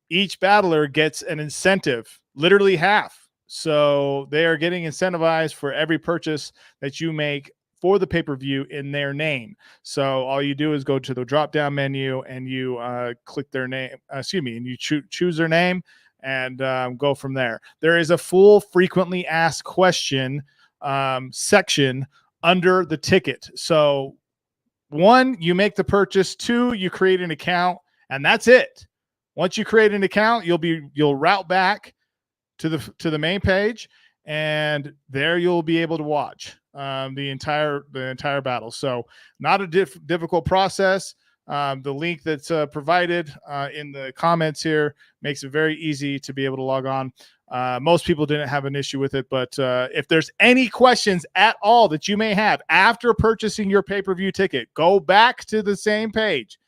each battler gets an incentive, literally half. So they are getting incentivized for every purchase that you make for the pay-per-view in their name. So all you do is go to the drop-down menu and you click their name, and you choose their name and go from there. There is a full frequently asked question section under the ticket. So 1, you make the purchase. 2, you create an account, and that's it. Once you create an account, you'll route back to the main page, and there you'll be able to watch the entire battle. So not a difficult process. The link that's provided in the comments here makes it very easy to be able to log on. Most people didn't have an issue with it, but if there's any questions at all that you may have after purchasing your pay-per-view ticket, go back to the same page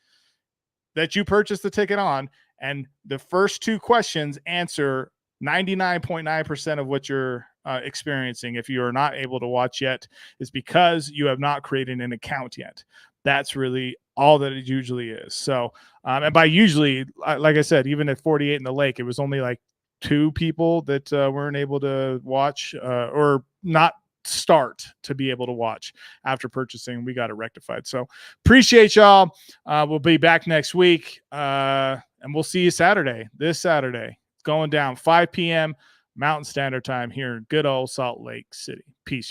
that you purchased the ticket on, and the first 2 questions answer 99.9% of what you're experiencing. If you are not able to watch yet, is because you have not created an account yet. That's really all that it usually is. So, and by usually, like I said, even at 48 in the lake, it was only like 2 people that weren't able to watch or not start to be able to watch after purchasing. We got it rectified. So appreciate y'all. We'll be back next week, and we'll see you this Saturday. It's going down 5 p.m. Mountain Standard Time here in good old Salt Lake City. Peace, y'all.